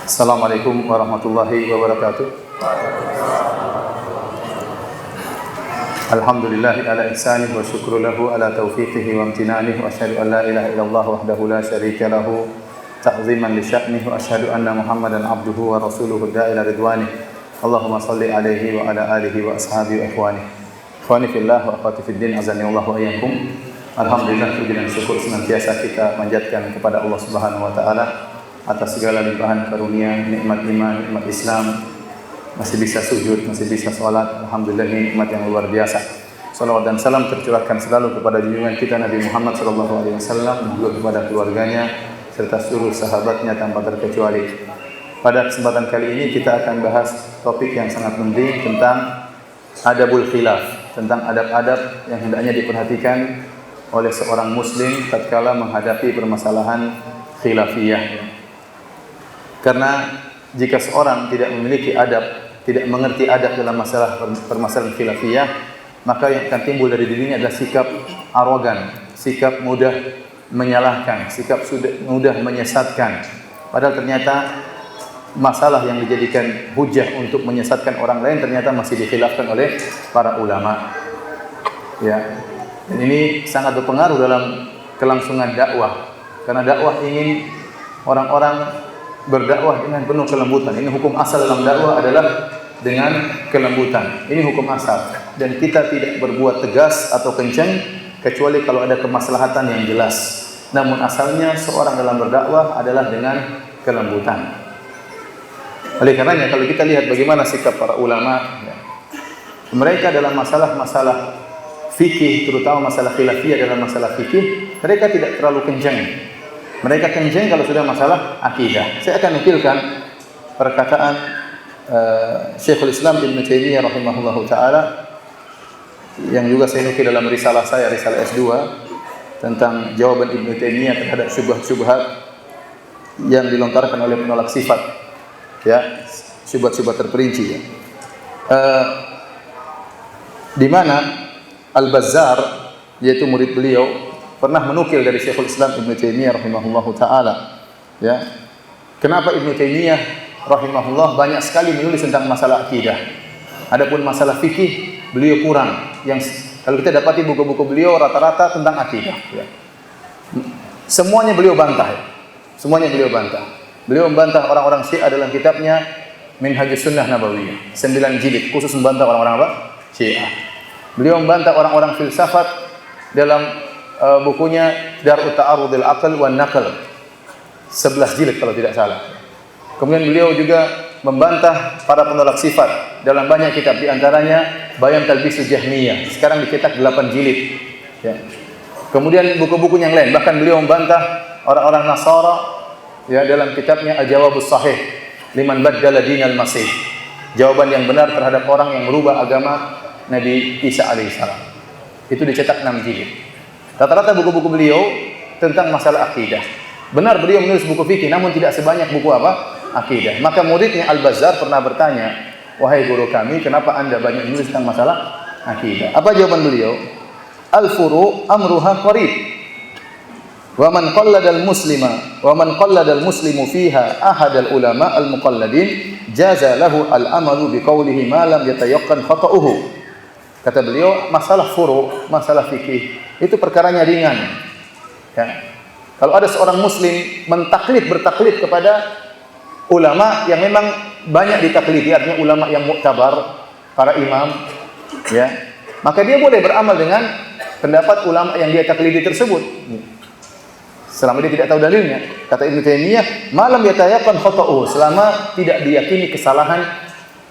Assalamualaikum warahmatullahi wabarakatuh. Alhamdulillahi ala ihsanih wa syukru lahu ala taufiqihi wa amtinanih wa asyhadu an la ilaha illallah wahdahu la syarika lahu ta'ziman li sya'nih wa asyhadu anna Muhammadan abduhu wa rasuluhu da'ila ridwanih. Allahumma salli alaihi wa ala alihi wa ashabihi wa ikhwani. Ikhwani fillah wa akhwati fid din, azani Allah wa iyyakum. Alhamdulillah, puji dan syukur senantiasa kita panjatkan kepada Allah Subhanahu wa taala atas segala limpahan karunia, nikmat iman, nikmat Islam, masih bisa sujud, masih bisa salat. Alhamdulillah, ini nikmat yang luar biasa. Salawat dan salam tercurahkan selalu kepada junjungan kita Nabi Muhammad sallallahu alaihi wasallam, juga kepada keluarganya serta seluruh sahabatnya tanpa terkecuali. Pada kesempatan kali ini kita akan bahas topik yang sangat penting tentang adabul khilaf, tentang adab-adab yang hendaknya diperhatikan oleh seorang muslim tatkala menghadapi permasalahan khilafiyah. Karena jika seorang tidak memiliki adab, tidak mengerti adab dalam masalah permasalahan khilafiyah, maka yang akan timbul dari dirinya adalah sikap arogan, sikap mudah menyalahkan, sikap mudah menyesatkan. Padahal ternyata masalah yang dijadikan hujah untuk menyesatkan orang lain ternyata masih dikhilafkan oleh para ulama. Ya. Dan ini sangat berpengaruh dalam kelangsungan dakwah. Karena dakwah ingin orang-orang berdakwah dengan penuh kelembutan. Ini hukum asal dalam dakwah adalah dengan kelembutan. Ini hukum asal. Dan kita tidak berbuat tegas atau kencang kecuali kalau ada kemaslahatan yang jelas. Namun asalnya seorang dalam berdakwah adalah dengan kelembutan. Oleh karenanya kalau kita lihat bagaimana sikap para ulama, mereka dalam masalah-masalah fikih, terutama masalah khilafiyah, dalam masalah fikih, mereka tidak terlalu kencang. Mereka kencang kalau sudah masalah akidah. Saya akan nukilkan perkataan Syekhul Islam Ibnu Taimiyah rahimahullahu taala yang juga saya nukil dalam risalah saya, risalah S2 tentang jawaban Ibnu Taimiyah terhadap syubhat-syubhat yang dilontarkan oleh penolak sifat. Ya, syubhat-syubhat terperinci ya. Di mana Al-Bazzar, yaitu murid beliau, pernah menukil dari Syekhul Islam Ibnu Taimiyah rahimahullahu taala. Ya. Kenapa Ibnu Taimiyah rahimahullah banyak sekali menulis tentang masalah akidah. Adapun masalah fikih beliau kurang. Yang kalau kita dapati buku-buku beliau rata-rata tentang akidah, ya. Semuanya beliau bantah. Ya. Semuanya beliau bantah. Beliau membantah orang-orang Syiah dalam kitabnya Minhajus Sunnah Nabawiyah, 9 jilid khusus membantah orang-orang apa? Syiah. Beliau membantah orang-orang filsafat dalam bukunya Dar'ut Ta'arudil Aql wan Naql, 11 jilid kalau tidak salah. Kemudian beliau juga membantah para penolak sifat dalam banyak kitab, di antaranya Bayan Talbisul Jahmiyah, sekarang dicetak 8 jilid. Ya. Kemudian buku-buku yang lain, bahkan beliau membantah orang-orang Nasara ya dalam kitabnya Al-Jawabus Sahih liman baddala dinal Masih. Jawaban yang benar terhadap orang yang merubah agama Nabi Isa alaihissalam. Itu dicetak 6 jilid. Rata-rata buku-buku beliau tentang masalah akidah. Benar beliau menulis buku fikih, namun tidak sebanyak buku apa? Akidah. Maka muridnya Al-Bazzar pernah bertanya, wahai guru kami, kenapa anda banyak menulis tentang masalah akidah? Apa jawaban beliau? Al-furu' amruha qarib. Wa man qalladal muslima, wa man qalladal muslimu fiha ahadal ulama al-muqalladin, jaza lahu al-amalu biqaulihi ma lam yatayaqqan khata'uhu. Kata beliau, masalah furu', masalah fikih itu perkaranya ringan. Ya. Kalau ada seorang muslim bertaklid kepada ulama yang memang banyak ditaklidi, artinya ulama yang muktabar, para imam, ya, maka dia boleh beramal dengan pendapat ulama yang dia taklidi tersebut. Selama dia tidak tahu dalilnya. Kata Ibnu Taimiyah, malam yatayaqqan khata'uhu, selama tidak diyakini kesalahan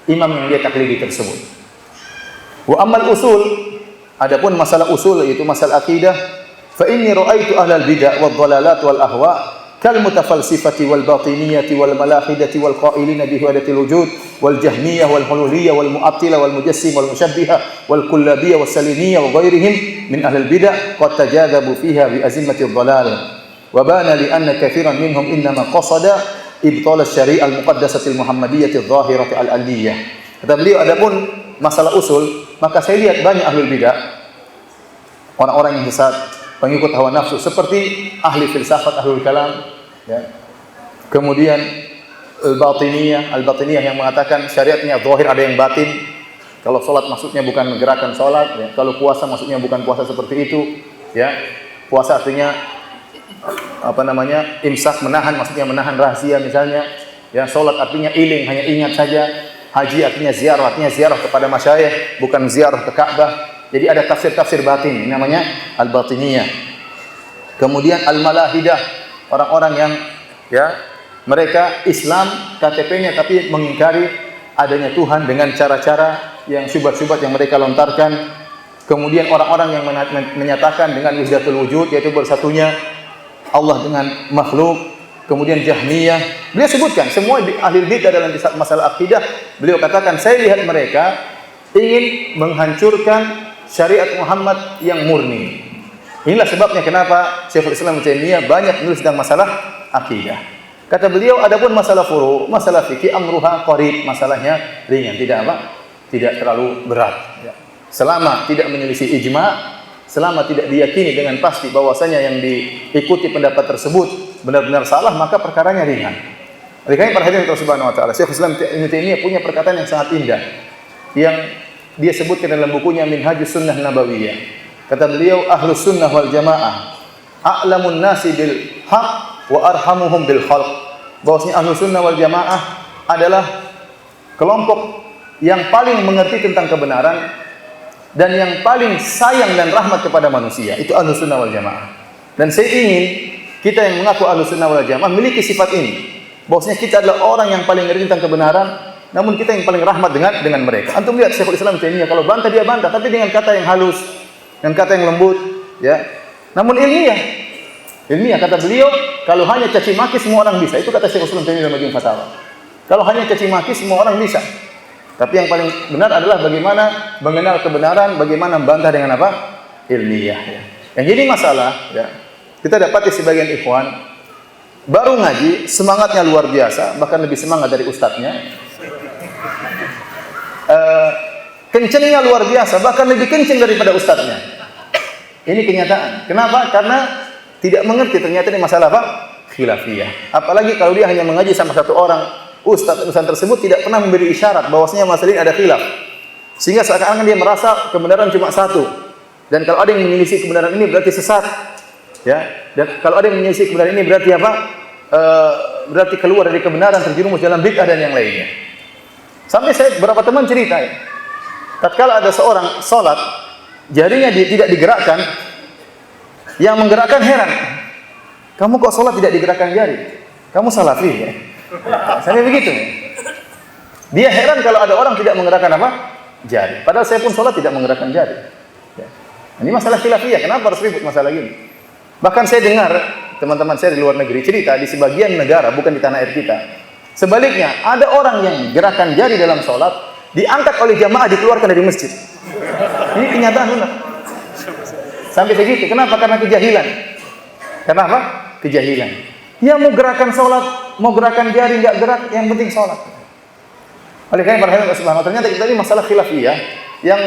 imam yang dia taklidi tersebut. Wa ammal usul, adapun masalah usul yaitu masalah akidah, fa inni ra'aitu ahlal bid'ah wad dhalalat wal ahwa kal mutafalsifati wal batiniyati wal malahidati wal qailina bi wahdatil wujud wal jahmiyah wal hululiyah wal mu'attilah wal mujassim wal musyabbihah wal kullabiyah was salimiyah wa ghairihim min ahlil bid'ah qad tajadabu fiha bi azimati dhalal wa bana li anna katsiran minhum innama qasada ibtal asy-syari'ah al-muqaddasati al-muhammadiyyah adh-dhahirah al-aliyah. Kata beliau, adapun masalah usul, maka saya lihat banyak ahlul bidah, orang-orang yang sesat, pengikut hawa nafsu, seperti ahli filsafat, ahlul kalam, ya. Kemudian Al-Batiniyah yang mengatakan syariatnya zahir ada yang batin. Kalau salat maksudnya bukan gerakan salat, ya. Kalau puasa maksudnya bukan puasa seperti itu, ya. Puasa artinya imsak, menahan, maksudnya menahan rahasia misalnya. Ya, salat artinya iling, hanya ingat saja. Haji artinya ziarah kepada masyayikh, bukan ziarah ke Ka'bah. Jadi ada tafsir-tafsir batin, ini namanya Al-Batiniyah. Kemudian Al-Malahidah, orang-orang yang mereka Islam KTP-nya tapi mengingkari adanya Tuhan dengan cara-cara yang syubhat-syubhat yang mereka lontarkan. Kemudian orang-orang yang menyatakan dengan wahdatul wujud, yaitu bersatunya Allah dengan makhluk. Kemudian Jahmiyah, beliau sebutkan semua ahli bidah dalam masalah akidah. Beliau katakan, saya lihat mereka ingin menghancurkan syariat Muhammad yang murni. Inilah sebabnya kenapa Syekhul Islam Ibnu Taimiyah banyak menulis tentang masalah akidah. Kata beliau, adapun masalah furu', masalah fikih, amruha qarib, masalahnya ringan, tidak terlalu berat. Selama tidak menyelisih ijma', selama tidak diyakini dengan pasti bahwasanya yang diikuti pendapat tersebut benar-benar salah, maka perkaranya ringan. Oleh karena perhatian Allah Subhanahu wa taala, Syekhul Islam Ibnu Taimiyah punya perkataan yang sangat indah yang dia sebutkan dalam bukunya Minhajus Sunnah Nabawiyah. Kata beliau, Ahlus Sunnah wal Jamaah a'lamun nasi bil haq wa arhamuhum bil khalq. Bahwasanya Ahlus Sunnah wal Jamaah adalah kelompok yang paling mengerti tentang kebenaran dan yang paling sayang dan rahmat kepada manusia. Itu Ahlus Sunnah wal Jamaah. Dan saya ingin kita yang mengaku Ahlus Sunnah wal Jamaah memiliki sifat ini. Bahwasanya kita adalah orang yang paling mengerti tentang kebenaran, namun kita yang paling rahmat dengan mereka. Antum lihat Syekhul Islam Taimiyah, kalau bantah dia bantah tapi dengan kata yang halus, dengan kata yang lembut, ya. Namun ilmiah kata beliau, kalau hanya caci maki semua orang bisa. Itu kata Syekhul Islam Taimiyah dalam Majmu' Fatawa. Kalau hanya caci maki semua orang bisa. Tapi yang paling benar adalah bagaimana mengenal kebenaran, bagaimana membantah dengan apa? Ilmiah, ya. Yang jadi masalah, ya. Kita dapati sebagian ikhwan baru ngaji, semangatnya luar biasa, bahkan lebih semangat dari ustadznya. Kencengnya luar biasa, bahkan lebih kenceng daripada ustadznya. Ini kenyataan. Kenapa? Karena tidak mengerti ternyata ini masalah apa? Khilafiyah. Apalagi kalau dia hanya mengaji sama satu orang, ustadz tersebut tidak pernah memberi isyarat bahwasanya masalah ini ada khilaf. Sehingga seakan-akan dia merasa kebenaran cuma satu. Dan kalau ada yang menyelisih kebenaran ini berarti sesat. Ya, dan kalau ada yang menyelisih kebenaran ini berarti apa? Berarti keluar dari kebenaran, terjerumus dalam bid'ah dan yang lainnya. Sampai saya beberapa teman cerita, ya. Tatkala ada seorang salat, jarinya tidak digerakkan, yang menggerakkan heran. Kamu kok salat tidak digerakkan jari? Kamu salafi, ya? Sampai begitu. Ya. Dia heran kalau ada orang tidak menggerakkan apa? Jari. Padahal saya pun salat tidak menggerakkan jari. Ya. Ini masalah khilafiyah. Kenapa harus ribut masalah gini? Bahkan saya dengar teman-teman saya di luar negeri cerita di sebagian negara, bukan di tanah air kita. Sebaliknya, ada orang yang gerakan jari dalam sholat diangkat oleh jamaah, dikeluarkan dari masjid. Ini kenyataan benar. Sampai segitu. Kenapa? Karena kejahilan. Kenapa? Kejahilan. Ya mau gerakan sholat, mau gerakan jari nggak gerak, yang penting sholat. Oleh karena perhatian Allah Subhanahu wa taala, ternyata kita ini masalah khilafiyah yang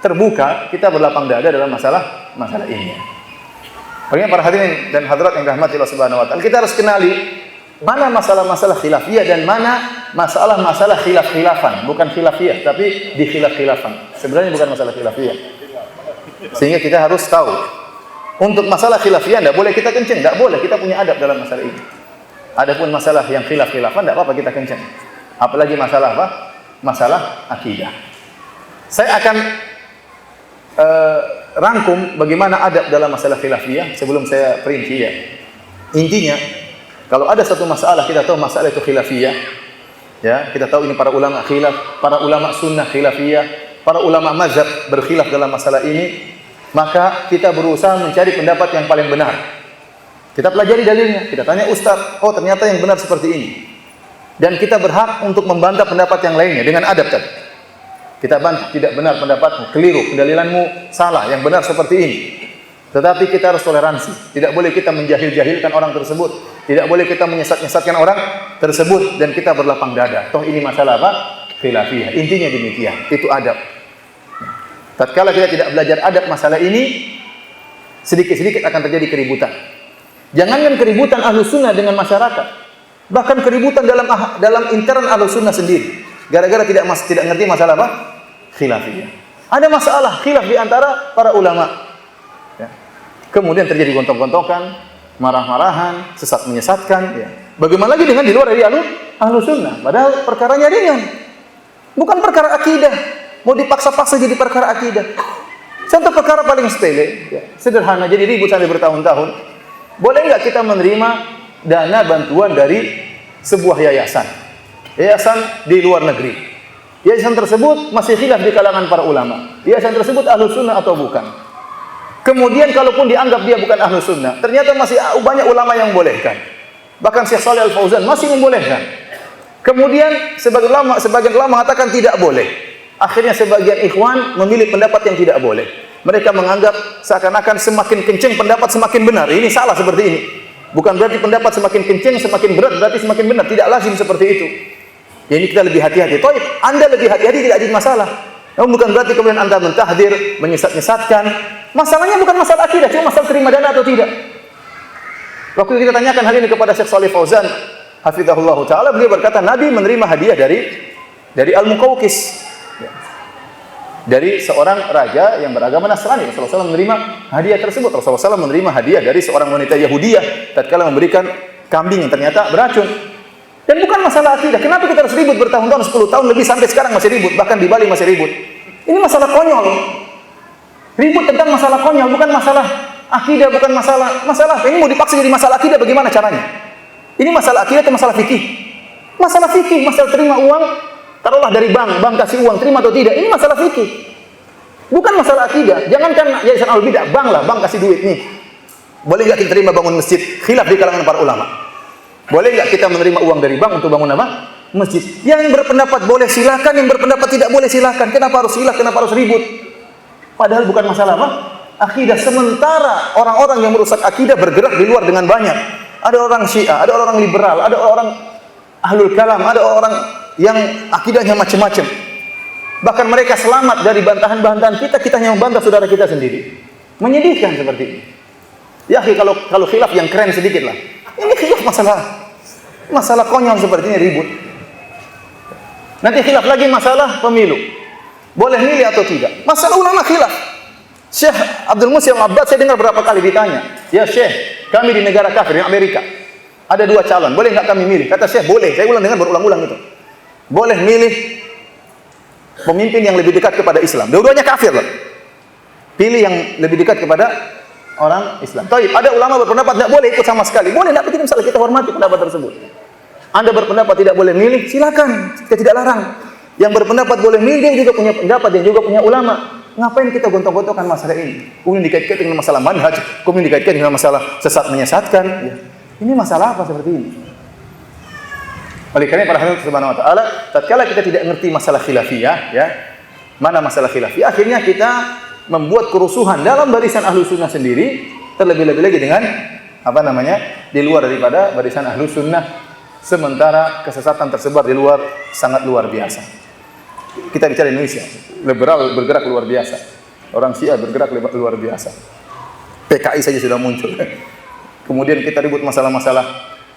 terbuka, kita berlapang dada dalam masalah ini. Bagaimana para hadirin dan hadirat yang dirahmati Allah Subhanahu wa taala, kita harus kenali mana masalah-masalah khilafiyah dan mana masalah-masalah khilaf-khilafan, bukan khilafiyah tapi di khilaf-khilafan. Sebenarnya bukan masalah khilafiyah. Sehingga kita harus tahu. Untuk masalah khilafiyah enggak boleh kita kenceng, enggak boleh, kita punya adab dalam masalah ini. Adapun masalah yang khilaf-khilafan enggak apa-apa kita kenceng. Apalagi masalah apa? Masalah akidah. Saya akan rangkum bagaimana adab dalam masalah khilafiyah sebelum saya perinci, ya. Intinya, kalau ada satu masalah kita tahu masalah itu khilafiyah, ya, kita tahu ini para ulama khilaf, para ulama sunnah khilafiyah, para ulama mazhab berkhilaf dalam masalah ini, maka kita berusaha mencari pendapat yang paling benar. Kita pelajari dalilnya, kita tanya ustaz, oh ternyata yang benar seperti ini. Dan kita berhak untuk membantah pendapat yang lainnya dengan adab tadi. Kita bantah, tidak benar pendapatmu, keliru, pendalilanmu salah, yang benar seperti ini. Tetapi kita harus toleransi. Tidak boleh kita menjahil-jahilkan orang tersebut. Tidak boleh kita menyesat-nyesatkan orang tersebut. Dan kita berlapang dada. Toh ini masalah apa? Khilafiyah. Intinya demikian. Itu adab. Tatkala kita tidak belajar adab masalah ini, sedikit-sedikit akan terjadi keributan. Jangankan keributan ahlu sunnah dengan masyarakat. Bahkan keributan dalam intern Ahlussunnah sendiri. Gara-gara tidak ngerti masalah apa? Khilafiyah. Ada masalah khilaf di antara para ulama. Ya. Kemudian terjadi gontok-gontokan, marah-marahan, sesat menyesatkan. Ya. Bagaimana lagi dengan di luar dari Ahlussunnah? Padahal perkaranya ringan. Bukan perkara akidah. Mau dipaksa-paksa jadi perkara akidah. Contoh perkara paling sepele, ya, sederhana, jadi ribut sampai bertahun-tahun. Boleh nggak kita menerima dana bantuan dari sebuah yayasan? Yayasan di luar negeri. Yayasan tersebut masih khilaf di kalangan para ulama. Yayasan tersebut Ahlussunnah atau bukan? Kemudian kalaupun dianggap dia bukan Ahlussunnah, ternyata masih banyak ulama yang membolehkan. Bahkan Syekh Shalih Al Fauzan masih membolehkan. Kemudian sebagian ulama mengatakan tidak boleh. Akhirnya sebagian ikhwan memilih pendapat yang tidak boleh. Mereka menganggap seakan-akan semakin kencang pendapat semakin benar. Ini salah seperti ini. Bukan berarti pendapat semakin kencang semakin berat berarti semakin benar. Tidak lazim seperti itu. Ya, ini kita lebih hati-hati. Toib, Anda lebih hati-hati tidak ada masalah. Namun bukan berarti kemudian Anda mentahdir, menyesat-nyesatkan. Masalahnya bukan masalah akidah, cuma masalah terima dana atau tidak. Waktu kita tanyakan hal ini kepada Syekh Shalih Fauzan, hafizahullah taala, beliau berkata Nabi menerima hadiah dari Al-Muqawqis. Ya. Dari seorang raja yang beragama Nasrani. Rasulullah SAW menerima hadiah tersebut. Rasulullah SAW menerima hadiah dari seorang wanita Yahudiyah tatkala memberikan kambing yang ternyata beracun. Dan bukan masalah akidah. Kenapa kita harus ribut bertahun-tahun, 10 tahun lebih sampai sekarang masih ribut, bahkan di Bali masih ribut. Ini masalah konyol. Ribut tentang masalah konyol, bukan masalah akidah, bukan masalah. Ini mau dipaksa jadi masalah akidah, bagaimana caranya? Ini masalah akidah atau masalah fikih? Masalah fikih, masalah terima uang, taruhlah dari bank kasih uang, terima atau tidak. Ini masalah fikih. Bukan masalah akidah. Jangankan yayasan al-bidah, bank kasih duit nih. Boleh enggak kita terima bangun masjid? Khilaf di kalangan para ulama. Boleh enggak kita menerima uang dari bank untuk bangun apa? Masjid. Yang berpendapat boleh silakan, yang berpendapat tidak boleh silakan. Kenapa harus khilaf? Kenapa harus ribut? Padahal bukan masalah apa? Akidah. Sementara orang-orang yang merusak akidah bergerak di luar dengan banyak. Ada orang Syiah, ada orang liberal, ada orang ahlul kalam, ada orang yang akidahnya macam-macam. Bahkan mereka selamat dari bantahan-bantahan kita hanya membantah saudara kita sendiri. Menyedihkan seperti ini. Ya, kalau khilaf yang keren sedikit lah. Ini khilaf masalah konyol seperti ini ribut. Nanti khilaf lagi masalah pemilu. Boleh milih atau tidak? Masalah ulama khilaf. Syekh Abdul Muhsin Al-Abbad saya dengar berapa kali ditanya, "Ya Syekh, kami di negara kafir, di Amerika. Ada 2 calon, boleh enggak kami milih?" Kata Syekh, "Boleh." Saya ulang dengar berulang-ulang itu. Boleh milih pemimpin yang lebih dekat kepada Islam. Dua-duanya kafir loh. Pilih yang lebih dekat kepada orang Islam. Taib, ada ulama berpendapat tidak boleh ikut sama sekali. Boleh, tidak penting misalnya kita hormati pendapat tersebut. Anda berpendapat tidak boleh milih, silakan. Kita tidak larang. Yang berpendapat boleh milih, dia juga punya pendapat, dia juga punya ulama. Ngapain kita gontok-gontokan masalah ini? Kemudian dikaitkan dengan masalah manhaj, kemudian dikaitkan dengan masalah sesat menyesatkan. Ya. Ini masalah apa seperti ini? Oleh karena para hadirin subhanahu wa ta'ala, tatkala kita tidak mengerti masalah khilafiyah, ya, mana masalah khilafiyah, akhirnya kita membuat kerusuhan dalam barisan Ahlussunnah sendiri, terlebih-lebih lagi dengan di luar daripada barisan Ahlussunnah, sementara kesesatan tersebar di luar sangat luar biasa. Kita bicara Indonesia, liberal bergerak luar biasa, orang Syiah bergerak luar biasa, PKI saja sudah muncul. Kemudian kita ribut masalah-masalah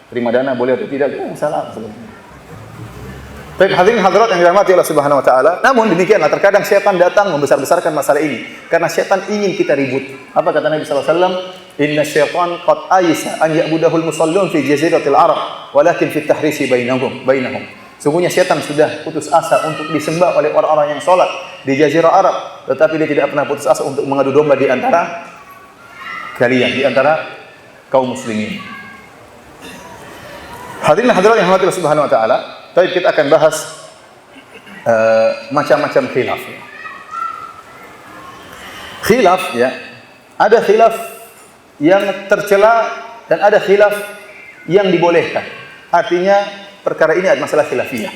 terima dana boleh atau tidak, itu masalah sebenarnya. Baik hadirin hadirat yang dirahmati Allah Subhanahu wa taala. Namun demikianlah terkadang syaitan datang membesar-besarkan masalah ini karena syaitan ingin kita ribut. Apa kata Nabi sallallahu alaihi wasallam? Inna syaitan qad aisa an ya'budahul musallun fi jaziratil arab walakin fi tahrisi bainahum. Sungguhnya syaitan sudah putus asa untuk disembah oleh orang-orang yang salat di jazirah Arab, tetapi dia tidak pernah putus asa untuk mengadu domba di antara kalian, di antara kaum muslimin. Hadirin hadirat yang dirahmati Allah Subhanahu wa taala, baik kita akan bahas macam-macam khilaf. Khilaf ya, ada khilaf yang tercela dan ada khilaf yang dibolehkan. Artinya perkara ini adalah masalah khilafiyah.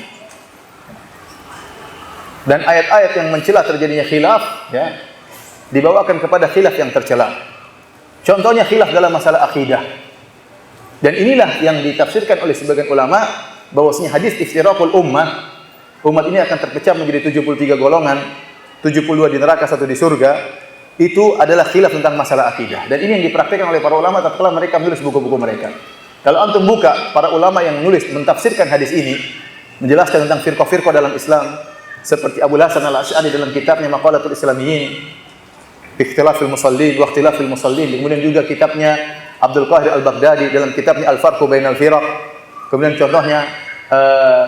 Dan ayat-ayat yang mencela terjadinya khilaf ya, dibawakan kepada khilaf yang tercela. Contohnya khilaf dalam masalah akidah. Dan inilah yang ditafsirkan oleh sebagian ulama bahwasanya hadis iftiraqul umat ini akan terpecah menjadi 73 golongan, 72 di neraka, 1 di surga. Itu adalah khilaf tentang masalah akidah. Dan ini yang dipraktikkan oleh para ulama tatkala mereka menulis buku-buku mereka. Kalau antum buka para ulama yang menulis mentafsirkan hadis ini, menjelaskan tentang firqah-firqah dalam Islam, seperti Abu Hasan Al-Asy'ari dalam kitabnya Maqalatul Islamiyyin, Ikhtilafil Musallin wa Ikhtilafil Musallin, kemudian juga kitabnya Abdul Qahir Al-Baghdadi dalam kitabnya Al-Farqu Bainal Firaq, kemudian contohnya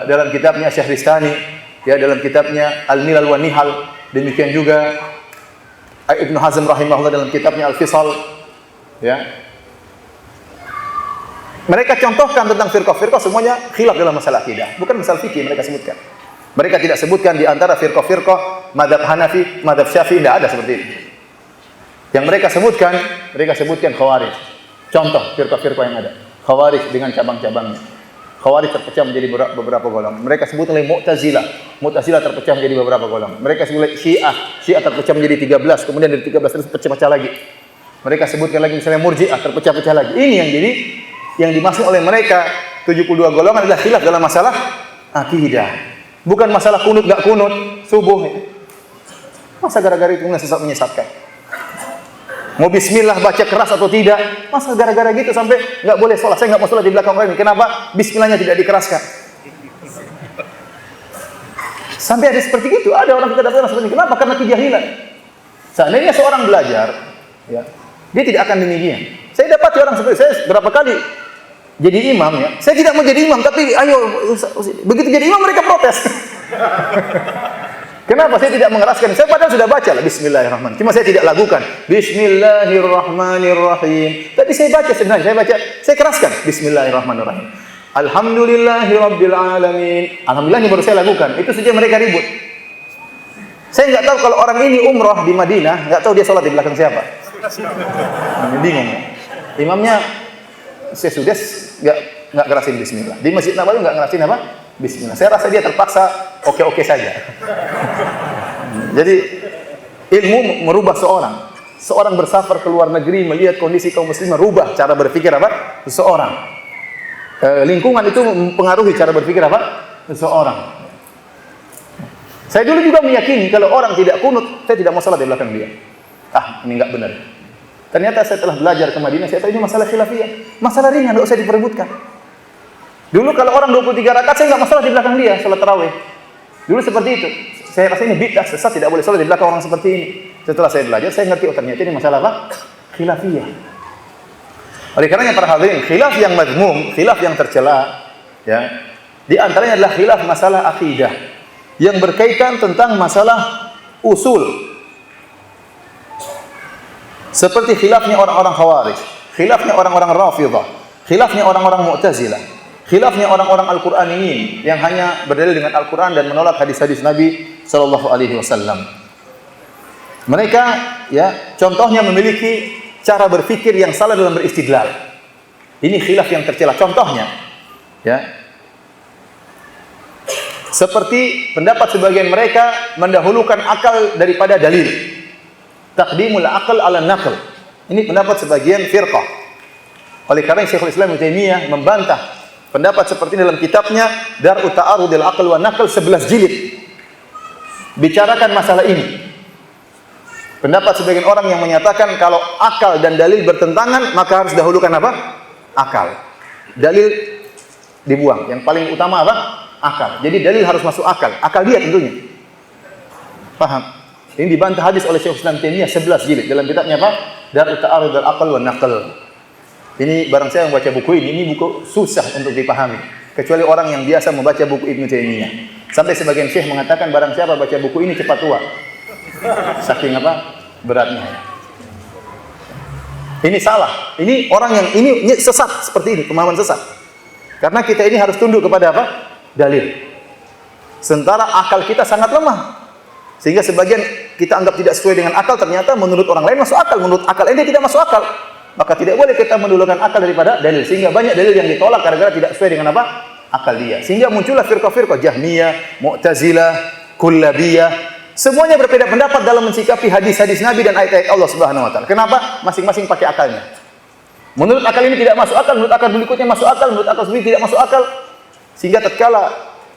dalam kitabnya Syahristani, ya, dalam kitabnya Al-Milal wa Nihal, demikian juga Ibnu Hazm rahimahullah dalam kitabnya Al-Fisal, ya. Mereka contohkan tentang firqah-firqah semuanya khilaf dalam masalah akidah, bukan masalah fikih mereka sebutkan. Mereka tidak sebutkan di antara firqah-firqah mazhab Hanafi, mazhab Syafi'i, tidak ada seperti itu. Yang mereka sebutkan Khawarij. Contoh firqah-firqah yang ada. Khawarij dengan cabang-cabangnya. Khawarij terpecah menjadi beberapa golongan. Mereka sebut oleh Mu'tazilah. Mu'tazilah terpecah menjadi beberapa golongan. Mereka sebut oleh Syiah. Syiah terpecah menjadi 13, kemudian dari 13 terus pecah-pecah lagi. Mereka sebutkan lagi misalnya Murji'ah, terpecah-pecah lagi. Ini yang dimaksud oleh mereka 72 golongan adalah khilaf dalam masalah akidah. Bukan masalah kunut enggak kunut subuh. Masa gara-gara itu menyesatkan? Mau bismillah baca keras atau tidak? Masa gara-gara gitu sampai enggak boleh sholat? Saya enggak mau sholat di belakang orang ini. Kenapa? Bismillahnya tidak dikeraskan. Sampai ada seperti itu. Ada orang kita dapat seperti itu. Kenapa? Karena kejahilan. Seandainya seorang belajar, ya, dia tidak akan demikian. Saya dapati orang seperti saya berapa kali jadi imam, ya. Saya tidak mau jadi imam, tapi ayo begitu jadi imam mereka protes. Kenapa saya tidak mengeraskan? Saya padahal sudah baca lah Bismillahirrahmanirrahim. Cuma saya tidak lakukan Bismillahirrahmanirrahim. Tapi saya baca sebenarnya, saya keraskan Bismillahirrahmanirrahim. Alhamdulillahirabbil alamin. Alhamdulillah ini baru saya lakukan. Itu saja mereka ribut. Saya enggak tahu kalau orang ini umrah di Madinah, enggak tahu dia sholat di belakang siapa. Bingung. Imamnya saya sudah enggak kerasin bismillah. Di Masjid Nabawi enggak ngerasin apa? Bismillah. Saya rasa dia terpaksa oke-oke saja. Jadi ilmu merubah seorang. Seorang bersafar ke luar negeri melihat kondisi kaum muslimin merubah cara berpikir apa? Seseorang. Lingkungan itu mempengaruhi cara berpikir apa? Seseorang. Saya dulu juga meyakini kalau orang tidak kunut, saya tidak mau salat di belakang dia. Ini enggak benar. Ternyata saya telah belajar ke Madinah, saya tahu ini masalah khilafiyah. Masalah ringan, enggak usah diperebutkan. Dulu kalau orang 23 rakaat, saya enggak masalah di belakang dia, salat tarawih. Dulu seperti itu. Saya rasa ini bid'ah, sesat, tidak boleh salat di belakang orang seperti ini. Setelah saya belajar, saya ngerti ternyata ini masalah apa? Khilafiyah. Oleh karenanya para hadirin, khilaf yang mazmum, khilaf yang tercela, ya. Di antaranya adalah khilaf masalah akidah yang berkaitan tentang masalah usul. Seperti khilafnya orang-orang Khawarij, khilafnya orang-orang Rafidhah, khilafnya orang-orang Mu'tazilah, khilafnya orang-orang Al-Qur'aniyin yang hanya berdalil dengan Al-Qur'an dan menolak hadis-hadis Nabi sallallahu alaihi wasallam. Mereka, ya, contohnya memiliki cara berpikir yang salah dalam beristidlal. Ini khilaf yang tercela. Contohnya, ya, seperti pendapat sebagian mereka mendahulukan akal daripada dalil. Taqdimul aql ala naql. Ini pendapat sebagian firqah. Oleh karena Syekhul Islam Ibnu Taimiyah membantah pendapat seperti ini dalam kitabnya Dar'u Ta'arudil Aql wa Naql 11 jilid. Bicarakan masalah ini. Pendapat sebagian orang yang menyatakan kalau akal dan dalil bertentangan, maka harus dahulukan apa? Akal. Dalil dibuang. Yang paling utama apa? Akal. Jadi dalil harus masuk akal. Akal dia tentunya. Paham? Ini dibantah hadis oleh Syekhul Islam Taimiyah 11 jilid dalam kitabnya apa? Dar'u Ta'arudil Aql wa Naql. Ini barang saya yang membaca buku ini buku susah untuk dipahami. Kecuali orang yang biasa membaca buku Ibnu Taimiyah. Sampai sebagian syekh mengatakan barang siapa baca buku ini cepat tua. Saking apa? Beratnya. Ini salah. Ini orang yang ini sesat seperti ini, pemahaman sesat. Karena kita ini harus tunduk kepada apa? Dalil. Sementara akal kita sangat lemah. Sehingga sebagian kita anggap tidak sesuai dengan akal, ternyata menurut orang lain masuk akal, menurut akal ini tidak masuk akal. Maka tidak boleh kita mendahulukan akal daripada dalil. Sehingga banyak dalil yang ditolak gara-gara tidak sesuai dengan apa? Akal dia. Sehingga muncullah firqah-firqah Jahmiyah, Mu'tazilah, Kullabiyah. Semuanya berbeda pendapat dalam mensikapi hadis-hadis Nabi dan ayat-ayat Allah Subhanahu wa taala. Kenapa? Masing-masing pakai akalnya. Menurut akal ini tidak masuk akal, menurut akal berikutnya masuk akal, menurut akal sendiri tidak masuk akal. Sehingga tatkala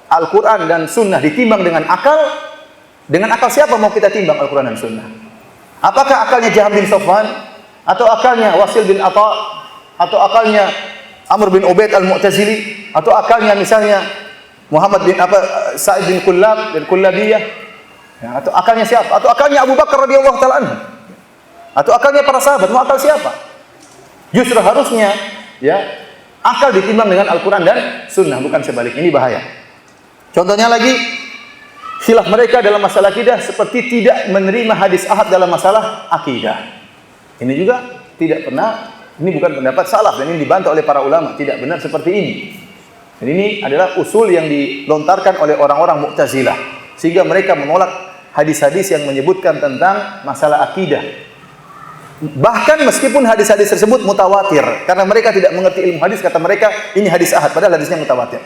Al-Qur'an dan Sunnah ditimbang dengan akal siapa mau kita timbang Al-Qur'an dan Sunnah? Apakah akalnya Jaham bin Safwan? Atau akalnya Wasil bin Atha? Atau akalnya Amr bin Ubaid al-Mu'tazili, atau akalnya misalnya Muhammad bin Sa'id bin Kullab dan Kullabiyah, ya, atau akalnya siapa? Atau akalnya Abu Bakar radhiyallahu taala anhu, atau akalnya para sahabat? Mau akal siapa? Justru harusnya ya akal ditimbang dengan Al-Quran dan Sunnah, bukan sebaliknya. Ini bahaya. Contohnya lagi, khilaf mereka dalam masalah akidah seperti tidak menerima hadis ahad dalam masalah akidah. Ini juga tidak pernah. Ini bukan pendapat salaf dan ini dibantah oleh para ulama. Tidak benar seperti ini. Dan ini adalah usul yang dilontarkan oleh orang-orang Mu'tazilah, sehingga mereka menolak hadis-hadis yang menyebutkan tentang masalah akidah. Bahkan meskipun hadis-hadis tersebut mutawatir, karena mereka tidak mengerti ilmu hadis, kata mereka ini hadis ahad, padahal hadisnya mutawatir.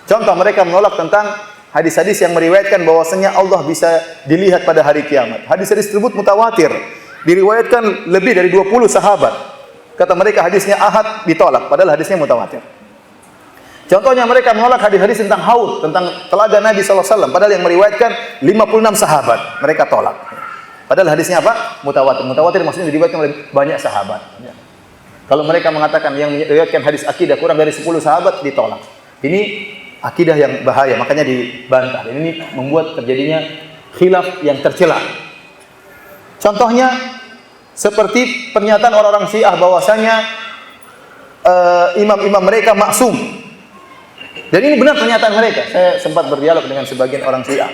Contoh, mereka menolak tentang hadis-hadis yang meriwayatkan bahwasanya Allah bisa dilihat pada hari kiamat. Hadis-hadis tersebut mutawatir, diriwayatkan lebih dari 20 sahabat. Kata mereka hadisnya ahad, ditolak, padahal hadisnya mutawatir. Contohnya mereka menolak hadis-hadis tentang haud, tentang telaga Nabi SAW, padahal yang meriwayatkan 56 sahabat, mereka tolak. Padahal hadisnya apa? Mutawatir. Mutawatir maksudnya diriwayatkan oleh banyak sahabat. Kalau mereka mengatakan yang meriwayatkan hadis akidah kurang dari 10 sahabat, ditolak. Ini akidah yang bahaya, makanya dibantah. Dan ini membuat terjadinya khilaf yang tercela. Contohnya seperti pernyataan orang-orang Syiah bahwasanya imam-imam mereka maksum. Dan ini benar pernyataan mereka. Saya sempat berdialog dengan sebagian orang Syiah.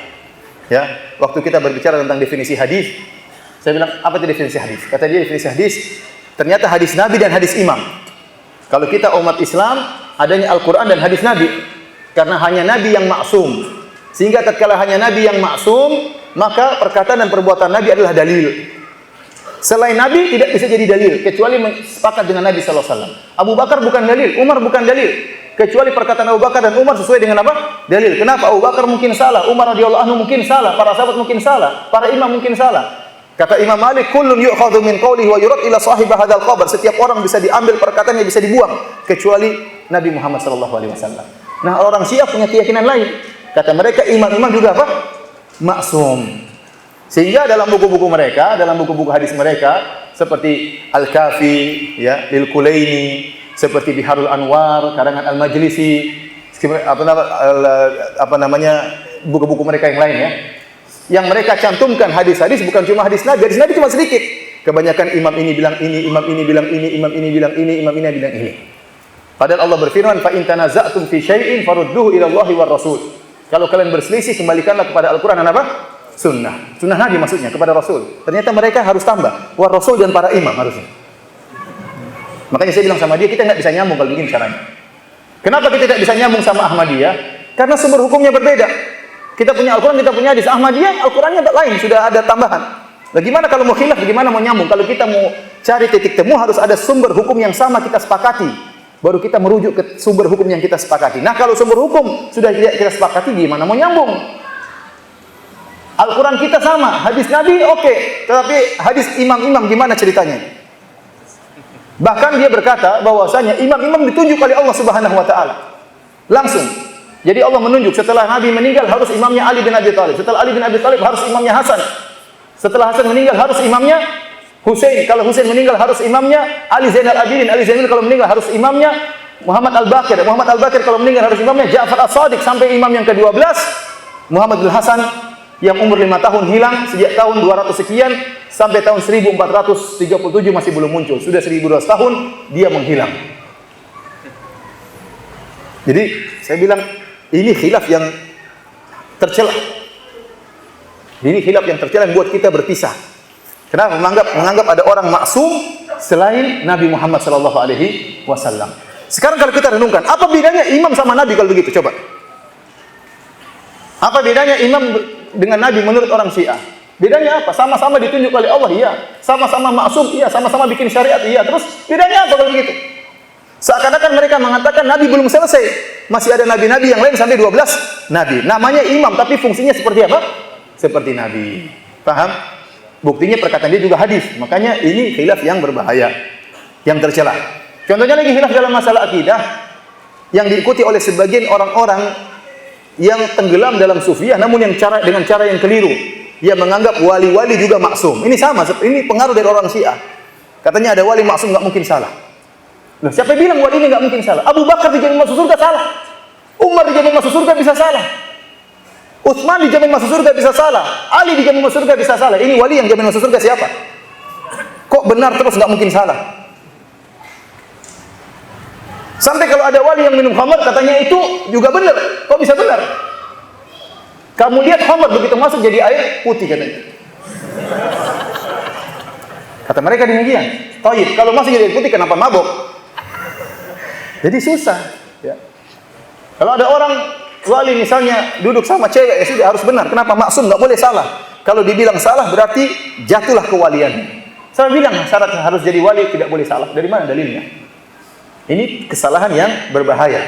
Ya, waktu kita berbicara tentang definisi hadis, saya bilang, apa itu definisi hadis? Kata dia, definisi hadis ternyata hadis Nabi dan hadis imam. Kalau kita umat Islam, adanya Al-Quran dan hadis Nabi. Karena hanya Nabi yang maksum. Sehingga tatkala hanya Nabi yang maksum, maka perkataan dan perbuatan Nabi adalah dalil. Selain Nabi tidak bisa jadi dalil, kecuali sepakat dengan Nabi SAW. Abu Bakar bukan dalil, Umar bukan dalil, kecuali perkataan Abu Bakar dan Umar sesuai dengan apa? Dalil. Kenapa? Abu Bakar mungkin salah, Umar radhiyallahu anhu mungkin salah, para sahabat mungkin salah, para imam mungkin salah. Kata Imam Malik, kullun yu'khadhu min qawlihi wa yurad ila sahib hadzal qabr. Setiap orang bisa diambil perkataannya, bisa dibuang, kecuali Nabi Muhammad SAW. Nah, orang Syiah punya keyakinan lain. Kata mereka, imam-imam juga apa? Maksum. Sehingga dalam buku-buku mereka, dalam buku-buku hadis mereka, seperti Al-Kafi, ya, Lil-Kulaini, seperti Biharul Anwar, karangan Al-Majlisi, buku-buku mereka yang lain, ya, yang mereka cantumkan hadis-hadis bukan cuma hadis Nabi cuma sedikit. Kebanyakan imam ini bilang ini, imam ini bilang ini, imam ini bilang ini, imam ini bilang ini. Padahal Allah berfirman, fa in tanaza'tum fi syai'in farudduhu ila Allahi war Rasul. Kalau kalian berselisih, kembalikanlah kepada Al-Qur'an dan apa? Sunnah Nabi maksudnya, kepada Rasul. Ternyata mereka harus tambah war Rasul dan para imam harusnya. Makanya saya bilang sama dia, kita nggak bisa nyambung kalau begini caranya. Kenapa kita tidak bisa nyambung sama Ahmadiyah? Karena sumber hukumnya berbeda. Kita punya Al-Quran, kita punya hadis. Ahmadiyah Al-Qurannya lain, sudah ada tambahan. Bagaimana kalau mau khilaf, bagaimana mau nyambung? Kalau kita mau cari titik temu, harus ada sumber hukum yang sama kita sepakati. Baru kita merujuk ke sumber hukum yang kita sepakati. Nah, kalau sumber hukum sudah tidak kita sepakati, gimana mau nyambung? Al-Quran kita sama, hadis Nabi oke, tetapi hadis imam-imam gimana ceritanya? Bahkan dia berkata bahwasanya imam-imam ditunjuk oleh Allah Subhanahu wa taala. Langsung. Jadi Allah menunjuk setelah Nabi meninggal harus imamnya Ali bin Abi Thalib. Setelah Ali bin Abi Thalib harus imamnya Hasan. Setelah Hasan meninggal harus imamnya Husain. Kalau Husain meninggal harus imamnya Ali Zainal Abidin. Ali Zainal kalau meninggal harus imamnya Muhammad Al-Baqir. Muhammad Al-Baqir kalau meninggal harus imamnya Ja'far As-Shadiq, sampai imam yang ke-12 Muhammad Al-Hasan yang umur 5 tahun hilang sejak tahun 200 sekian sampai tahun 1437 masih belum muncul. Sudah 1200 tahun dia menghilang. Jadi saya bilang ini khilaf yang tercela. Ini khilaf yang tercela yang buat kita berpisah. Kenapa? Menganggap ada orang maksum selain Nabi Muhammad SAW. Sekarang kalau kita renungkan, apa bedanya imam sama Nabi kalau begitu? Coba. Apa bedanya imam dengan Nabi menurut orang Syiah? Bedanya apa? Sama-sama ditunjuk oleh Allah, iya. Sama-sama maksum, iya. Sama-sama bikin syariat, iya. Terus bedanya apa kalau begitu? Seakan-akan mereka mengatakan Nabi belum selesai. Masih ada nabi-nabi yang lain sampai 12 nabi. Namanya imam, tapi fungsinya seperti apa? Seperti Nabi. Paham? Buktinya perkataan dia juga hadis. Makanya ini khilaf yang berbahaya, yang tercela. Contohnya lagi khilaf dalam masalah akidah yang diikuti oleh sebagian orang-orang yang tenggelam dalam sufiyah, namun dengan cara yang keliru. Dia menganggap wali-wali juga maksum. Ini sama, ini pengaruh dari orang Syiah. Katanya ada wali maksum, nggak mungkin salah. Loh, siapa yang bilang wali ini nggak mungkin salah? Abu Bakar dijamin masuk surga salah. Umar dijamin masuk surga bisa salah. Utsman dijamin masuk surga bisa salah. Ali dijamin masuk surga bisa salah. Ini wali yang jamin masuk surga siapa? Kok benar terus nggak mungkin salah? Sampai kalau ada wali yang minum khamar katanya itu juga benar. Kok bisa benar? Kamu lihat khamar begitu masuk jadi air putih katanya. Kata mereka demikian. Thayyib, kalau masuk jadi air putih kenapa mabuk? Jadi susah, ya. Kalau ada orang wali misalnya duduk sama cewek, ya sudah harus benar. Kenapa? Maksum, nggak boleh salah. Kalau dibilang salah berarti jatuhlah kewaliannya. Saya bilang syarat harus jadi wali tidak boleh salah. Dari mana dalilnya? Ini kesalahan yang berbahaya.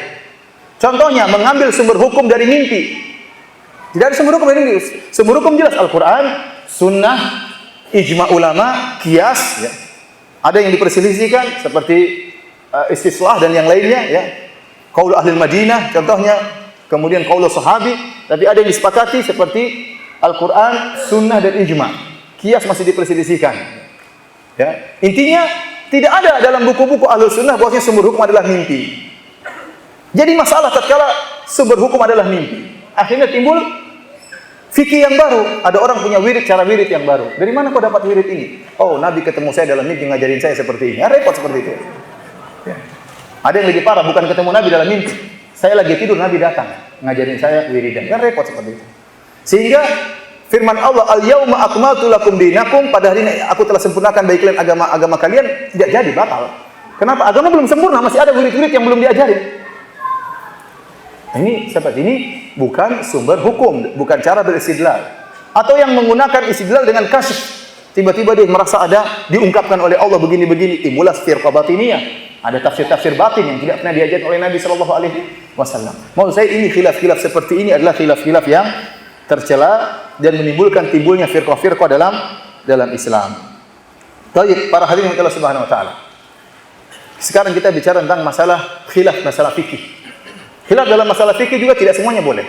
Contohnya mengambil sumber hukum dari mimpi. Tidak ada sumber hukum dari mimpi. Sumber hukum jelas Al-Quran, Sunnah, ijma ulama, kias. Ya. Ada yang diperselisihkan seperti istislah dan yang lainnya, ya. Qaul ahli Madinah contohnya, kemudian qaul sahabi, tapi ada yang disepakati seperti Al-Qur'an, sunnah dan ijma. Qiyas masih diperselisihkan. Ya. Intinya tidak ada dalam buku-buku ahli sunnah bahwasanya sumber hukum adalah mimpi. Jadi masalah tatkala sumber hukum adalah mimpi. Akhirnya timbul fikih yang baru. Ada orang punya wirid, cara wirid yang baru. Dari mana kau dapat wirid ini? Oh, Nabi ketemu saya dalam mimpi ngajarin saya seperti ini. Ya, repot seperti itu. Ya. Ada yang lebih parah, bukan ketemu Nabi dalam mimpi. Saya lagi tidur, Nabi datang ngajarin saya wiridan. Kan repot seperti itu. Sehingga firman Allah, "Al-yauma akmaltu lakum dinakum," pada hari ini aku telah sempurnakan bagi kalian agama kalian, tidak jadi, batal. Kenapa? Agama belum sempurna, masih ada wirid-wirid yang belum diajarin. Ini seperti ini bukan sumber hukum, bukan cara beristidlal. Atau yang menggunakan istidlal dengan kasyf. Tiba-tiba dia merasa ada diungkapkan oleh Allah begini-begini, timbullah firqah batiniyah. Ada tafsir-tafsir batin yang tidak pernah diajarkan oleh Nabi sallallahu alaihi wasallam. Maksud saya ini khilaf-khilaf seperti ini adalah khilaf-khilaf yang tercela dan menimbulkan timbulnya firqah-firqah dalam Islam. Baik, para hadirin Allah Subhanahu wa taala. Sekarang kita bicara tentang masalah khilaf, masalah fikih. Khilaf dalam masalah fikih juga tidak semuanya boleh.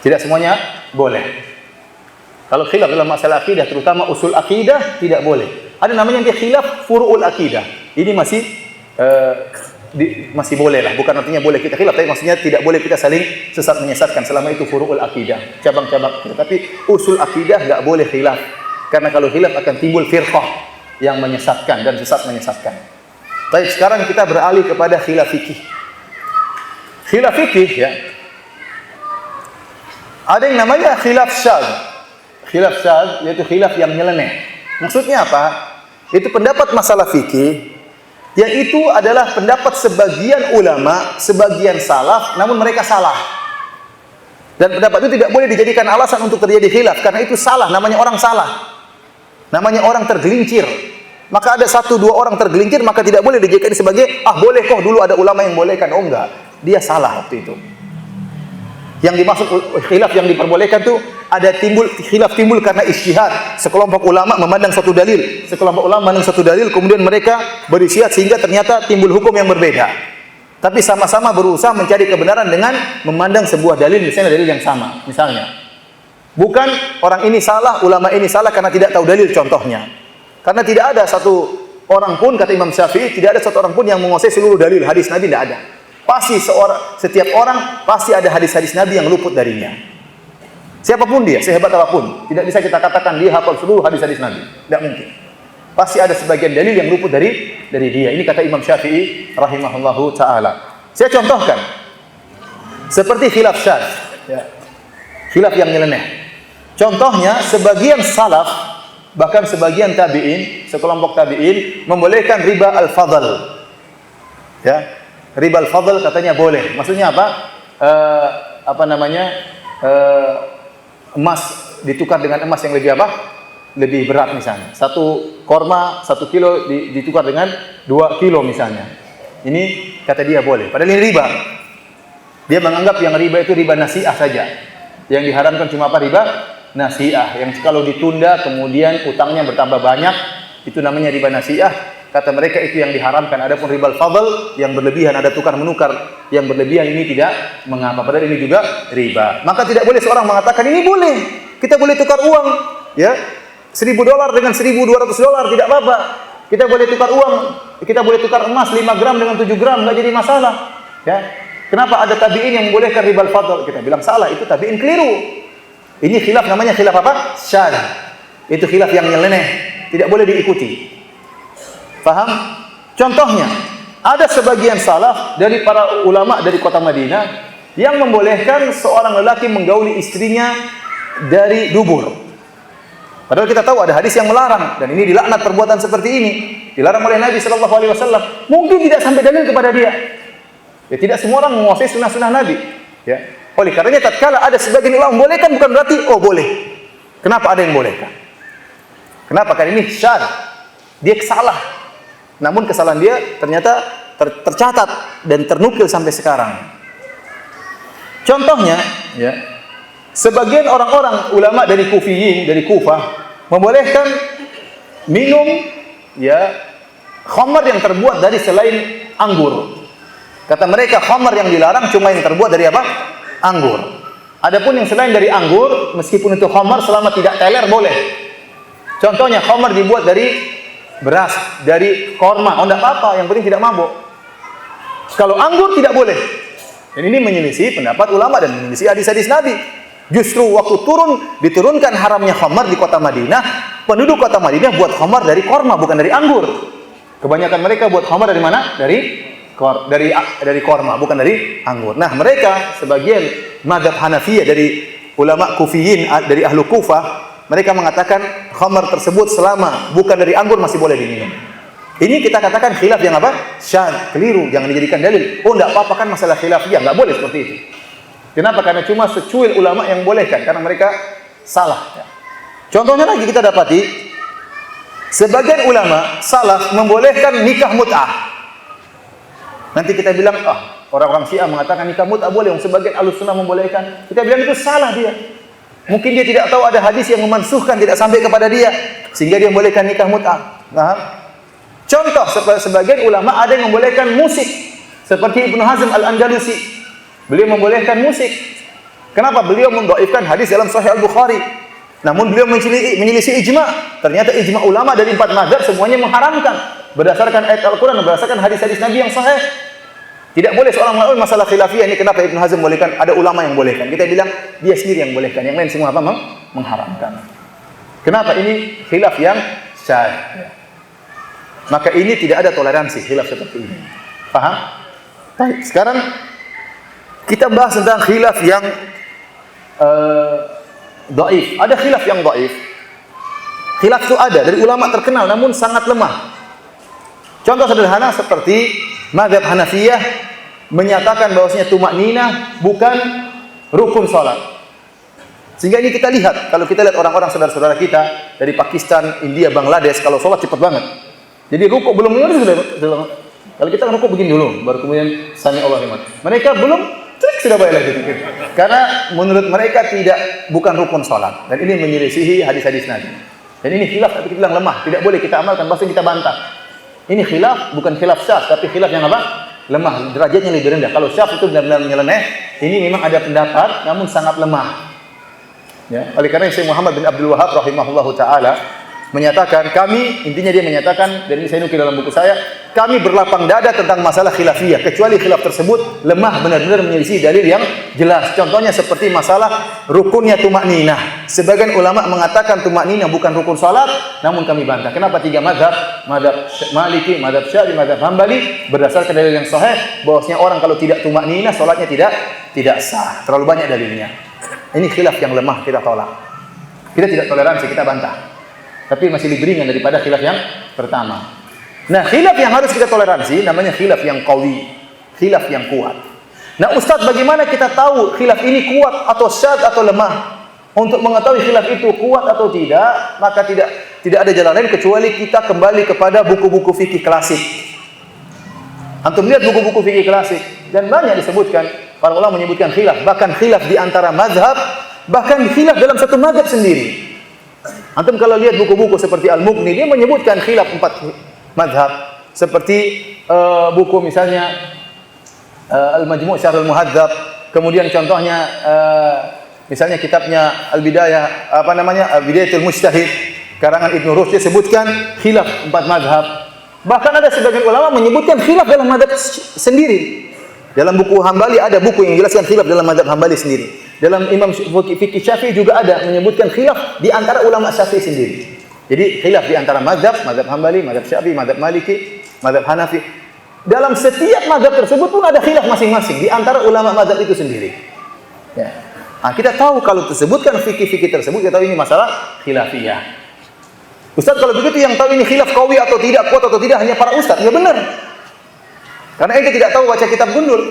Tidak semuanya boleh. Kalau khilaf dalam masalah akidah, terutama usul akidah, tidak boleh. Ada namanya dia khilaf furu'ul akidah. Ini masih boleh lah. Bukan artinya boleh kita khilaf, tapi maksudnya tidak boleh kita saling sesat menyesatkan. Selama itu furu'ul akidah, cabang-cabang. Tapi usul akidah nggak boleh khilaf. Karena kalau khilaf akan timbul firqah yang menyesatkan dan sesat menyesatkan. Baik, sekarang kita beralih kepada khilaf fikih. Khilaf fikih, ya. Ada yang namanya khilaf syadz. Khilaf syadz yaitu khilaf yang nyeleneh. Maksudnya apa? Itu pendapat masalah fikih yang itu adalah pendapat sebagian ulama, sebagian salaf, namun mereka salah. Dan pendapat itu tidak boleh dijadikan alasan untuk terjadi khilaf karena itu salah, namanya orang salah. Namanya orang tergelincir. Maka ada 1-2 orang tergelincir maka tidak boleh dijadikan sebagai boleh kok dulu ada ulama yang bolehkan. Oh enggak, dia salah waktu itu. Yang dimaksud khilaf yang diperbolehkan itu ada khilaf timbul karena ijtihad. Sekelompok ulama memandang satu dalil, sekelompok ulama memandang satu dalil, kemudian mereka beristihad sehingga ternyata timbul hukum yang berbeda. Tapi sama-sama berusaha mencari kebenaran dengan memandang sebuah dalil, misalnya dalil yang sama. Misalnya, bukan orang ini salah, ulama ini salah karena tidak tahu dalil contohnya. Karena tidak ada satu orang pun, kata Imam Syafi'i, tidak ada satu orang pun yang menguasai seluruh dalil hadis Nabi, tidak ada. Pasti setiap orang pasti ada hadis-hadis Nabi yang luput darinya. Siapapun dia, sehebat apapun, tidak bisa kita katakan dia hafal seluruh hadis-hadis Nabi. Tidak mungkin. Pasti ada sebagian dalil yang luput dari dia. Ini kata Imam Syafi'i rahimahullahu taala. Saya contohkan. Seperti khilaf syadz, ya. Khilaf yang nyeleneh. Contohnya sebagian salaf, bahkan sebagian tabi'in, sekelompok tabi'in membolehkan riba al-fadl. Ya. Riba al-fadl katanya boleh. Maksudnya apa? Emas ditukar dengan emas yang lebih apa? Lebih berat misalnya. 1 korma 1 kilo ditukar dengan 2 kilo misalnya. Ini kata dia boleh. Padahal ini riba. Dia menganggap yang riba itu riba nasi'ah saja. Yang diharamkan cuma apa? Riba nasi'ah. Yang kalau ditunda kemudian utangnya bertambah banyak, itu namanya riba nasi'ah. Kata mereka itu yang diharamkan. Adapun riba al-fadl yang berlebihan, ada tukar menukar yang berlebihan, ini tidak mengapa. Padahal ini juga riba. Maka tidak boleh seorang mengatakan ini boleh. Kita boleh tukar uang, ya. $1.000 dengan $1.200 tidak apa-apa. Kita boleh tukar uang kita boleh tukar emas 5 gram dengan 7 gram, nggak jadi masalah. Ya. Kenapa ada tabi'in yang membolehkan ribal fadl? Kita bilang salah, itu tabi'in keliru. Ini khilaf, namanya khilaf apa? Syadz. Itu khilaf yang nyeleneh, tidak boleh diikuti. Paham? Contohnya, ada sebagian salaf dari para ulama dari kota Madinah yang membolehkan seorang lelaki menggauli istrinya dari dubur. Padahal kita tahu ada hadis yang melarang, dan ini dilaknat perbuatan seperti ini. Dilarang oleh Nabi sallallahu alaihi wasallam. Mungkin tidak sampai dalil kepada dia. Ya, tidak semua orang menguasai sunnah-sunnah Nabi. Ya. Oleh karenanya tatkala ada sebagian ulama membolehkan, bukan berarti oh boleh. Kenapa ada yang bolehkan? Kenapa? Karena ini syadz. Dia salah. Namun kesalahan dia ternyata tercatat dan ternukil sampai sekarang. Contohnya, ya, sebagian orang-orang ulama dari Kufiyin, dari Kufah, membolehkan minum ya khamar yang terbuat dari selain anggur. Kata mereka khamar yang dilarang cuma yang terbuat dari apa? Anggur. Adapun yang selain dari anggur, meskipun itu khamar selama tidak teler boleh. Contohnya khamar dibuat dari beras, dari korma, oh tidak apa-apa, yang penting tidak mabuk. Kalau anggur tidak boleh. Dan ini menyelisih pendapat ulama dan menyelisih hadis-hadis Nabi. Justru waktu diturunkan haramnya khamar di kota Madinah, penduduk kota Madinah buat khamar dari korma, bukan dari anggur. Kebanyakan mereka buat khamar dari mana? Dari korma, bukan dari anggur. Nah, mereka sebagian mazhab Hanafiyah dari ulama Kufiyin, dari ahlu Kufah, mereka mengatakan khamar tersebut selama bukan dari anggur masih boleh diminum. Ini kita katakan khilaf yang apa? Syadz, keliru, jangan dijadikan dalil. Oh, enggak apa-apa kan masalah khilafiyah, enggak boleh seperti itu. Kenapa? Karena cuma secuil ulama yang bolehkan, karena mereka salah. Contohnya lagi kita dapati sebagian ulama salaf membolehkan nikah mut'ah. Nanti kita bilang, orang-orang Syiah mengatakan nikah mut'ah boleh, sebagian Ahlussunnah membolehkan. Kita bilang itu salah dia. Mungkin dia tidak tahu ada hadis yang memansuhkan, tidak sampai kepada dia, sehingga dia membolehkan nikah mut'ah. Nah, contoh sebagian ulama ada yang membolehkan musik, seperti Ibnu Hazm Al-Andalusi. Beliau membolehkan musik. Kenapa? Beliau mendhaifkan hadis dalam Sahih Al-Bukhari. Namun beliau menyelisih ijma'. Ternyata ijma' ulama dari 4 mazhab semuanya mengharamkan berdasarkan ayat Al-Quran, berdasarkan hadis-hadis Nabi yang sahih. Tidak boleh seorang mengatakan masalah khilafiyah ini kenapa Ibnu Hazm bolehkan, ada ulama yang bolehkan. Kita bilang dia sendiri yang bolehkan, yang lain semua apa? Mengharamkan. Kenapa? Ini khilaf yang syadz. Maka ini tidak ada toleransi khilaf seperti ini. Paham? Baik, sekarang kita bahas tentang khilaf yang dhaif. Ada khilaf yang dhaif. Khilaf itu ada dari ulama terkenal namun sangat lemah. Contoh sederhana seperti mazhab Hanafiyah menyatakan bahwasanya tumakninah bukan rukun salat. Sehingga ini kita lihat, kalau kita lihat orang-orang saudara-saudara kita dari Pakistan, India, Bangladesh, kalau salat cepat banget. Jadi rukuk belum sudah. Kalau kita rukuk begini dulu, baru kemudian sami Allah liman. Mereka belum sudah balik lagi. Karena menurut mereka bukan rukun salat. Dan ini menyelisihi hadis-hadis Nabi. Dan ini khilaf tapi kita bilang lemah, tidak boleh kita amalkan, pasti kita bantah. Ini khilaf bukan khilaf syadz, tapi khilaf yang apa? Lemah, derajatnya lebih rendah. Kalau syadz itu benar-benar menyeleneh, ini memang ada pendapat namun sangat lemah. Ya, oleh karena Syekh Muhammad bin Abdul Wahhab rahimahullahu taala menyatakan, intinya dia menyatakan, dan ini saya nukil dalam buku saya, kami berlapang dada tentang masalah khilafiyah, kecuali khilaf tersebut lemah, benar-benar menyelisih dalil yang jelas. Contohnya seperti masalah rukunnya tumakninah. Sebagian ulama mengatakan tumakninah bukan rukun salat, namun kami bantah. Kenapa? 3 mazhab, mazhab Maliki, mazhab Syafi'i, mazhab Hambali, berdasarkan dalil yang sahih, bahwasanya orang kalau tidak tumakninah, salatnya tidak sah. Terlalu banyak dalilnya. Ini khilaf yang lemah, kita tolak. Kita tidak toleransi, kita bantah. Tapi masih lebih ringan daripada khilaf yang pertama. Nah, khilaf yang harus kita toleransi namanya khilaf yang qawi, khilaf yang kuat. Nah, Ustaz, bagaimana kita tahu khilaf ini kuat atau syadz atau lemah? Untuk mengetahui khilaf itu kuat atau tidak, maka tidak ada jalan lain kecuali kita kembali kepada buku-buku fikih klasik. Antum lihat buku-buku fikih klasik dan banyak disebutkan, para ulama menyebutkan khilaf, bahkan khilaf di antara mazhab, bahkan khilaf dalam satu mazhab sendiri. Antum kalau lihat buku-buku seperti Al-Mughni, dia menyebutkan khilaf 4 mazhab. Seperti buku misalnya Al-Majmu' Syarh Al-Muhadzab. Kemudian contohnya misalnya kitabnya Al-Bidayah, Bidayatul Mujtahid, karangan Ibnu Rushd, dia sebutkan khilaf 4 mazhab. Bahkan ada sebagian ulama menyebutkan khilaf dalam mazhab sendiri. Dalam buku Hambali ada buku yang menjelaskan khilaf dalam mazhab Hambali sendiri. Dalam Imam Fikih Syafi'i juga ada menyebutkan khilaf di antara ulama Syafi'i sendiri. Jadi khilaf di antara mazhab Hambali, mazhab Syafi'i, mazhab Maliki, mazhab Hanafi. Dalam setiap mazhab tersebut pun ada khilaf masing-masing di antara ulama mazhab itu sendiri. Ya. Nah, kita tahu kalau tersebutkan fikih-fikih tersebut, kita tahu ini masalah khilafiyah. Ustaz, kalau begitu yang tahu ini khilaf qawi atau tidak, kuat atau tidak hanya para ustaz. Ya benar. Karena ente tidak tahu baca kitab gundul.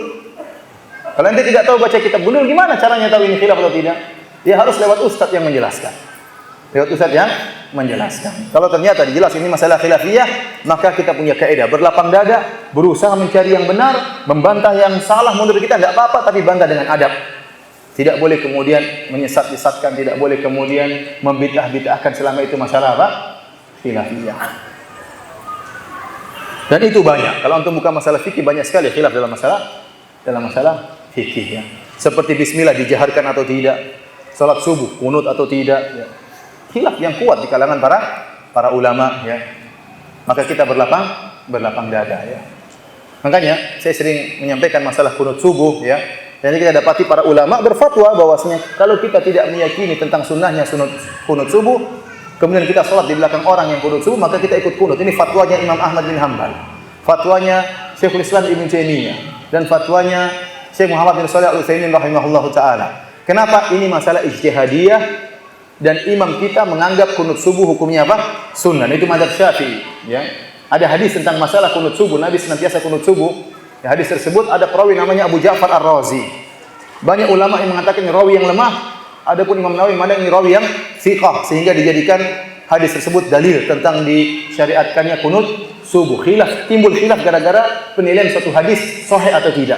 Kalau ente tidak tahu baca kitab gundul, gimana caranya tahu ini khilaf atau tidak? Dia harus lewat ustaz yang menjelaskan. Lewat ustaz yang menjelaskan. Kalau ternyata dijelas ini masalah khilafiyah, maka kita punya kaidah berlapang dada, berusaha mencari yang benar, membantah yang salah menurut kita tidak apa-apa, tapi bantah dengan adab. Tidak boleh kemudian menyesat-nyesatkan, tidak boleh kemudian membid'ah-bid'ahkan selama itu masalah apa? Khilafiyah. Dan itu banyak. Kalau untuk buka masalah fikih banyak sekali khilaf dalam masalah fikih ya. Seperti bismillah dijaharkan atau tidak, salat subuh kunut atau tidak ya. Khilaf yang kuat di kalangan para ulama ya. Maka kita berlapang dada ya. Makanya saya sering menyampaikan masalah kunut subuh ya. Jadi kita dapati para ulama berfatwa bahwasanya kalau kita tidak meyakini tentang sunnahnya kunut subuh, kemudian kita sholat di belakang orang yang kunut subuh, maka kita ikut kunut. Ini fatwanya Imam Ahmad bin Hanbal, fatwanya Syekhul Islam Ibnu Taimiyah, dan fatwanya Syekh Muhammad bin Shalih Al-Utsaimin rahimahullahu taala. Kenapa? Ini masalah ijtihadiyah dan imam kita menganggap kunut subuh hukumnya apa? Sunnah. Itu mazhab Syafi'i, ya. Ada hadis tentang masalah kunut subuh, Nabi senantiasa kunut subuh. Ya, hadis tersebut ada perawi namanya Abu Ja'far Ar-Razi. Banyak ulama yang mengatakan ini rawi yang lemah, adapun Imam Nawawi memandang ini rawi yang thiqah sehingga dijadikan hadis tersebut dalil tentang disyariatkannya kunut subuh. Timbul khilaf gara-gara penilaian suatu hadis sahih atau tidak.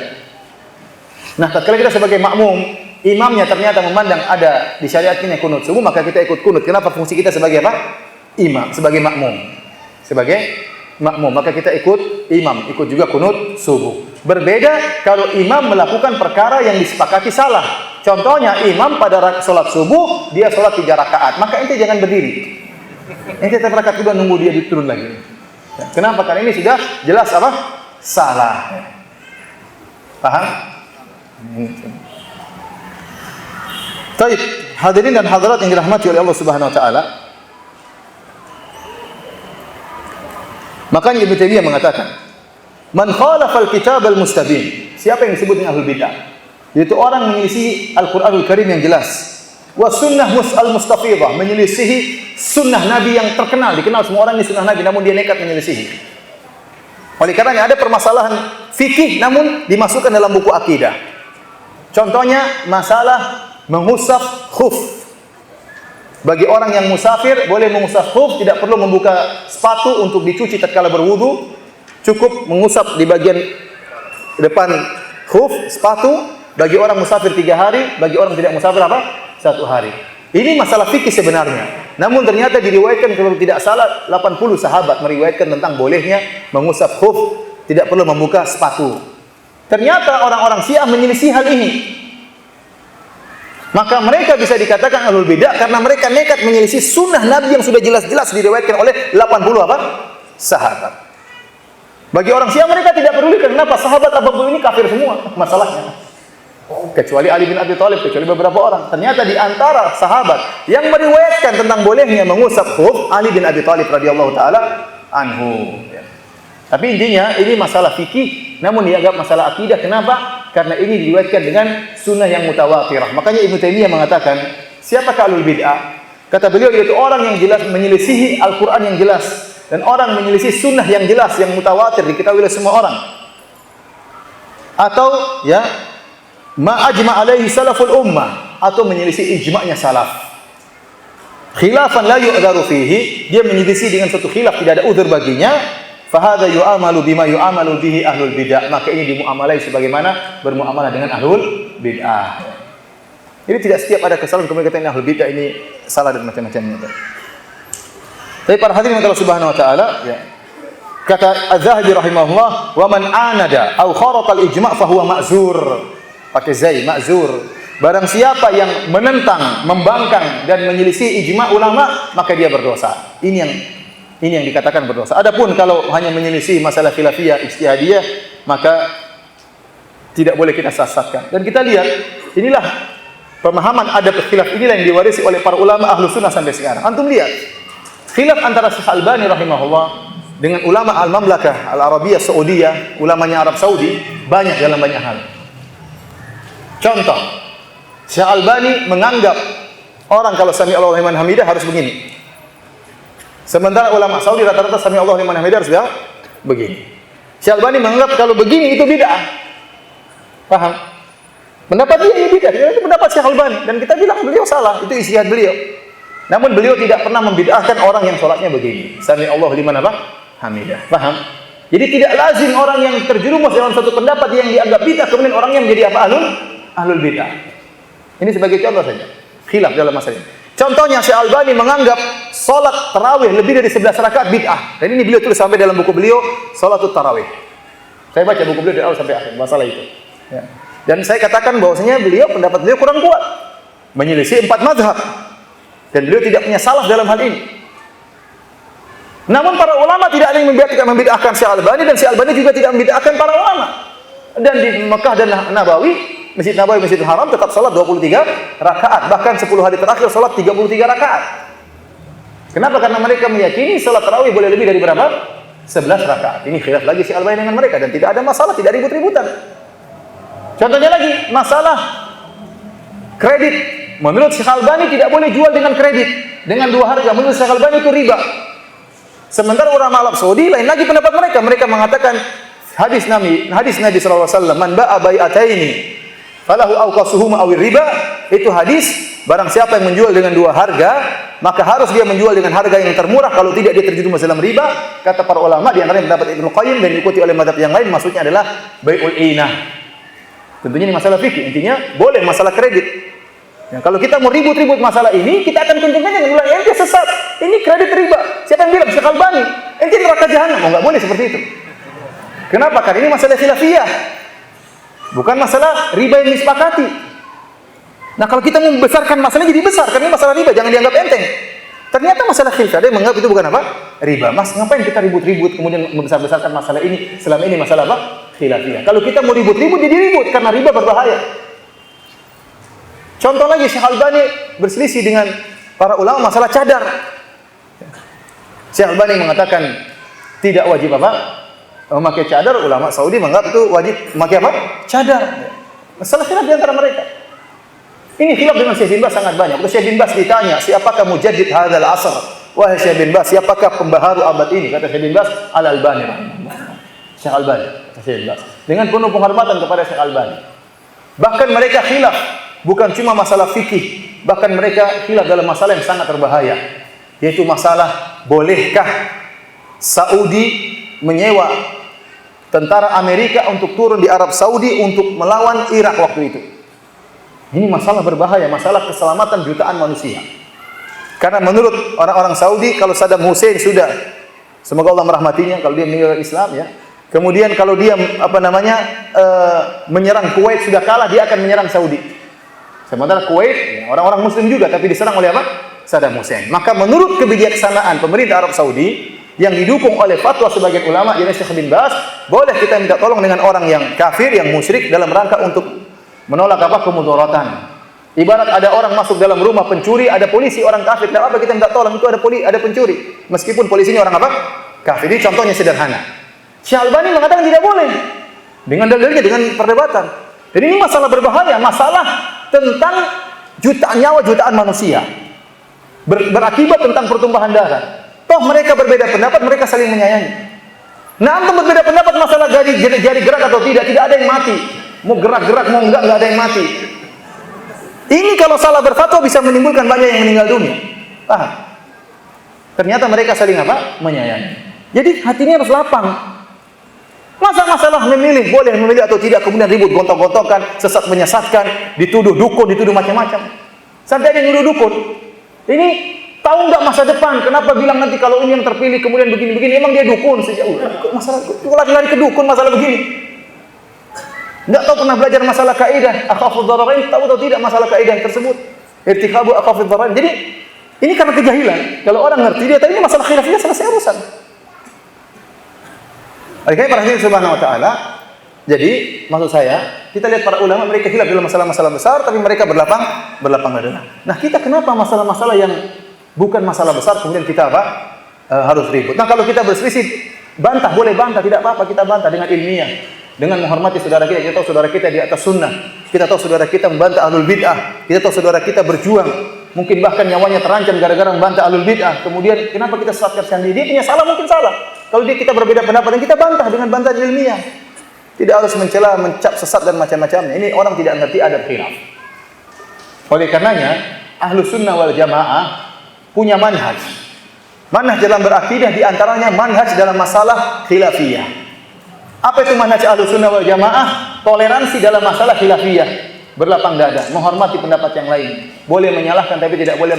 Nah, tatkala kita sebagai makmum, imamnya ternyata memandang ada disyariatkannya kunut subuh, maka kita ikut kunut. Kenapa? Fungsi kita sebagai apa? Imam, sebagai makmum. Maka kita ikut imam, ikut juga kunut subuh. Berbeda kalau imam melakukan perkara yang disepakati salah. Contohnya imam pada sholat subuh dia sholat 3 rakaat, maka ente jangan berdiri. Ente tetap rakaat kedua nunggu dia turun lagi. Kenapa? Karena ini sudah jelas apa? Salah. Paham? Baik, hadirin dan hadirat yang dirahmati oleh Allah Subhanahu wa taala. Makanya Ibnu Taimiyah mengatakan, "Man khalafal kitab al-mustabin." Siapa yang disebut dengan ahlul bidah? Yaitu orang menyelisih Al-Qur'anul Karim yang jelas. Wa sunnah al-mustafidhah, menyelisihi sunnah Nabi yang terkenal, dikenal semua orang ini sunnah Nabi, namun dia nekat menyelisihi. Oleh karenanya ada permasalahan fikih namun dimasukkan dalam buku akidah. Contohnya masalah mengusap khuf. Bagi orang yang musafir boleh mengusap khuf, tidak perlu membuka sepatu untuk dicuci tatkala berwudu, cukup mengusap di bagian depan khuf sepatu. Bagi orang musafir 3 hari, bagi orang tidak musafir apa? 1 hari. Ini masalah fikih sebenarnya. Namun ternyata diriwayatkan kalau tidak salah 80 sahabat meriwayatkan tentang bolehnya mengusap khuf, tidak perlu membuka sepatu. Ternyata orang-orang Syiah menyelisih hal ini. Maka mereka bisa dikatakan ahlul bidah karena mereka nekat menyelisih sunnah Nabi yang sudah jelas-jelas diriwayatkan oleh 80 apa? Sahabat. Bagi orang Syiah mereka tidak peduli kenapa sahabat apapun ini kafir semua masalahnya. Kecuali Ali bin Abi Thalib, kecuali beberapa orang. Ternyata di antara sahabat yang meriwayatkan tentang bolehnya mengusap khuf, Ali bin Abi Thalib radhiyallahu taala anhu. Tapi intinya ini masalah fikih, namun dianggap masalah akidah. Kenapa? Karena ini diriwayatkan dengan sunnah yang mutawatirah. Makanya Ibnu Taimiyah mengatakan, siapakah ahlul bid'ah? Kata beliau yaitu orang yang jelas menyelisihi Al-Qur'an yang jelas dan orang menyelisih sunnah yang jelas yang mutawatir diketahui oleh semua orang. Atau ya ma ajma alaihi salaful ummah, atau menyelisih ijma'nya salaf. Khilafan la yu'dharu fihi, dia menyelisih dengan satu khilaf tidak ada udzur baginya. Fahadha yu'amalu bima yu'amalu bihi ahlul bid'ah, maka ini dimuamalai sebagaimana bermuamalah dengan ahlul bid'ah. Jadi tidak setiap ada kesalahan kemudian kata ini ahlul bid'ah ini salah dan macam-macamnya. Tapi para hadirin Allah Subhanahu wa taala ya. Kata Az-Zahabi rahimahullah, "Wa man anada aw kharaqa al-ijma' fa huwa ma'zur." Pakai zai, ma'zur. Barang siapa yang menentang, membangkang dan menyelisih ijma' ulama, maka dia berdosa. Ini yang Ini yang dikatakan berdosa. Adapun kalau hanya menyelisih masalah khilafiyah, ijtihadiyah, maka tidak boleh kita sesatkan. Dan kita lihat, inilah pemahaman adab khilaf inilah yang diwarisi oleh para ulama ahlu sunnah sampai sekarang. Antum lihat, khilaf antara Syekh Albani rahimahullah dengan ulama Al-Mamlakah Al-Arabiyah Saudiyah, ulamanya Arab Saudi, banyak dalam banyak hal. Contoh, Syekh Albani menganggap orang kalau sami Allahu liman hamidah harus begini. Sementara ulama Saudi rata-rata sami Allahu liman hamidah harus begini. Syekh Albani menganggap kalau begini itu bid'ah. Paham? Pendapat dia ini bid'ah, itu pendapat Syekh Albani dan kita bilang beliau salah, itu ijtihad beliau. Namun beliau tidak pernah membid'ahkan orang yang sholatnya begini. Sami Allahu liman hamidah. Paham? Jadi tidak lazim orang yang terjerumus dalam satu pendapat yang dianggap bid'ah kemudian orangnya menjadi apa? Ahlul bid'ah. Ini sebagai contoh saja. Khilaf dalam masalah ini. Contohnya Syekh Albani menganggap salat tarawih lebih dari 11 rakaat bid'ah. Dan ini beliau tulis sampai dalam buku beliau Salatut Tarawih. Saya baca buku beliau dari awal sampai akhir masalah itu. Ya. Dan saya katakan bahwasanya pendapat beliau kurang kuat, menyelisih 4 mazhab. Dan beliau tidak punya salah dalam hal ini. Namun para ulama tidak ada yang membid'ahkan Syekh Albani dan Syekh Albani juga tidak membid'ahkan para ulama. Dan di Mekah dan Nabawi, Masjid Nabawi, Masjidil Haram tetap salat 23 rakaat. Bahkan 10 hari terakhir salat 33 rakaat. Kenapa? Karena mereka meyakini salat tarawih boleh lebih dari berapa? 11 rakaat. Ini khilaf lagi Syekh Albani dengan mereka dan tidak ada masalah, tidak ribut-ributan. Contohnya lagi, masalah kredit. Menurut Syekh Albani tidak boleh jual dengan kredit, dengan 2 harga. Menurut Syekh Albani itu riba. Sementara ulama Arab Saudi lain lagi pendapat mereka. Mereka mengatakan hadis Nabi sallallahu alaihi wasallam, "Man ba'a bai'ataini falahu awqasuhuma awir riba." Itu hadis, barang siapa yang menjual dengan 2 harga, maka harus dia menjual dengan harga yang termurah, kalau tidak dia terjerumus dalam riba. Kata para ulama, di antaranya pendapat Ibnu Qayyim dan diikuti oleh mazhab yang lain, maksudnya adalah bai'ul inah. Tentunya ini masalah fikih, intinya boleh masalah kredit. Ya, kalau kita mau ribut-ribut masalah ini, kita akan kenceng-kenceng bilang ente sesat. Ini kredit riba. Siapa yang bilang? Syekh Albani. Ente neraka jahanam. Oh, enggak boleh seperti itu. Kenapa? Karena ini masalah khilafiyah. Bukan masalah riba yang disepakati. Nah, kalau kita membesarkan masalahnya jadi besar, karena ini masalah riba, jangan dianggap enteng. Ternyata masalah khilaf, ada yang menganggap itu bukan apa? Riba. Mas, ngapain kita ribut-ribut kemudian membesar-besarkan masalah ini? Selama ini masalah apa? Khilafiyah. Kalau kita mau ribut-ribut jadi ribut karena riba berbahaya. Contoh lagi, Syekh Albani berselisih dengan para ulama masalah cadar. Syekh Albani mengatakan tidak wajib apa? Memakai cadar. Ulama Saudi menganggap itu wajib memakai apa? Cadar. Masalah khilaf di antara mereka. Ini khilaf dengan Syekh bin Baz sangat banyak. Kalau Syekh bin Baz ditanya, siapakah mujaddid hadzal asr? Wahai Syekh bin Baz, siapakah pembaharu abad ini? Kata Syekh bin Baz, Al-Albani. Syekh Albani, kata Syekh bin Baz. Dengan penuh penghormatan kepada Syekh Albani. Bahkan mereka khilaf, bukan cuma masalah fikih, bahkan mereka khilaf dalam masalah yang sangat berbahaya, yaitu masalah bolehkah Saudi menyewa tentara Amerika untuk turun di Arab Saudi untuk melawan Irak waktu itu. Ini masalah berbahaya, masalah keselamatan jutaan manusia. Karena menurut orang-orang Saudi, kalau Saddam Hussein sudah, semoga Allah merahmatinya, kalau dia meninggal Islam ya, kemudian kalau dia menyerang Kuwait sudah kalah, dia akan menyerang Saudi. Sementara Kuwait orang-orang Muslim juga, tapi diserang oleh apa? Saddam Hussein. Maka menurut kebijaksanaan pemerintah Arab Saudi yang didukung oleh fatwa sebagian ulama, yaitu Syekh bin Baz, boleh kita minta tolong dengan orang yang kafir, yang musyrik dalam rangka untuk menolak apa? Kemudaratan. Ibarat ada orang masuk dalam rumah pencuri, ada polisi orang kafir, tidak apa kita minta tolong, itu ada pencuri. Meskipun polisi ini orang apa? Kafir. Ini contohnya sederhana. Syekh Albani mengatakan tidak boleh. Dengan dalilnya, dengan perdebatan. Dan ini masalah berbahaya, masalah tentang jutaan nyawa, jutaan manusia. Berakibat tentang pertumpahan darah. Toh mereka berbeda pendapat, mereka saling menyayangi. Nah, antum berbeda pendapat masalah jari gerak atau tidak ada yang mati. Mau gerak-gerak, mau enggak ada yang mati. Ini kalau salah berfatwa bisa menimbulkan banyak yang meninggal dunia. Paham? Ternyata mereka saling apa? Menyayangi. Jadi hatinya harus lapang. Masa masalah memilih, boleh memilih atau tidak, kemudian ribut, gontok-gontokan, sesat menyesatkan, dituduh dukun, dituduh macam-macam. Sampai ada yang nuduh dukun. Ini tahu nggak masa depan? Kenapa bilang nanti kalau ini yang terpilih kemudian begini-begini? Emang dia dukun sejak masalah lari ke dukun masalah begini. Nggak tahu pernah belajar masalah kaidah akhafud dararain, tahu atau tidak masalah kaidah tersebut? Irtikabu akhafud dararain. Jadi Ini karena kejahilan. Kalau orang ngerti, dia tahu ini masalah khilafiyah, selesai urusan. Oleh karena perhatian subhanahu wa ta'ala, jadi maksud saya, kita lihat para ulama, mereka khilaf dalam masalah-masalah besar, tapi mereka berlapang dada. Nah, kita kenapa masalah-masalah yang bukan masalah besar, kemudian kita harus ribut. Nah, kalau kita berselisih, bantah, boleh bantah, tidak apa-apa, kita bantah dengan ilmiah, dengan menghormati saudara kita. Kita tahu saudara kita di atas sunnah, kita tahu saudara kita membantah ahlul bid'ah, kita tahu saudara kita berjuang, mungkin bahkan nyawanya terancam gara-gara membantah ahlul bid'ah. Kemudian kenapa kita sesatkan sendiri? Dia punya salah, mungkin salah. Kalau kita berbeda pendapat, dan kita bantah dengan bantahan ilmiah. Tidak harus mencela, mencap sesat dan macam-macamnya. Ini orang tidak mengerti adab khilaf. Oleh karenanya, Ahlus Sunnah wal Jamaah punya manhaj. Manhaj dalam berakidah, di antaranya manhaj dalam masalah khilafiyah. Apa itu manhaj Ahlus Sunnah wal Jamaah? Toleransi dalam masalah khilafiyah. Berlapang dada, menghormati pendapat yang lain. Boleh menyalahkan tapi tidak boleh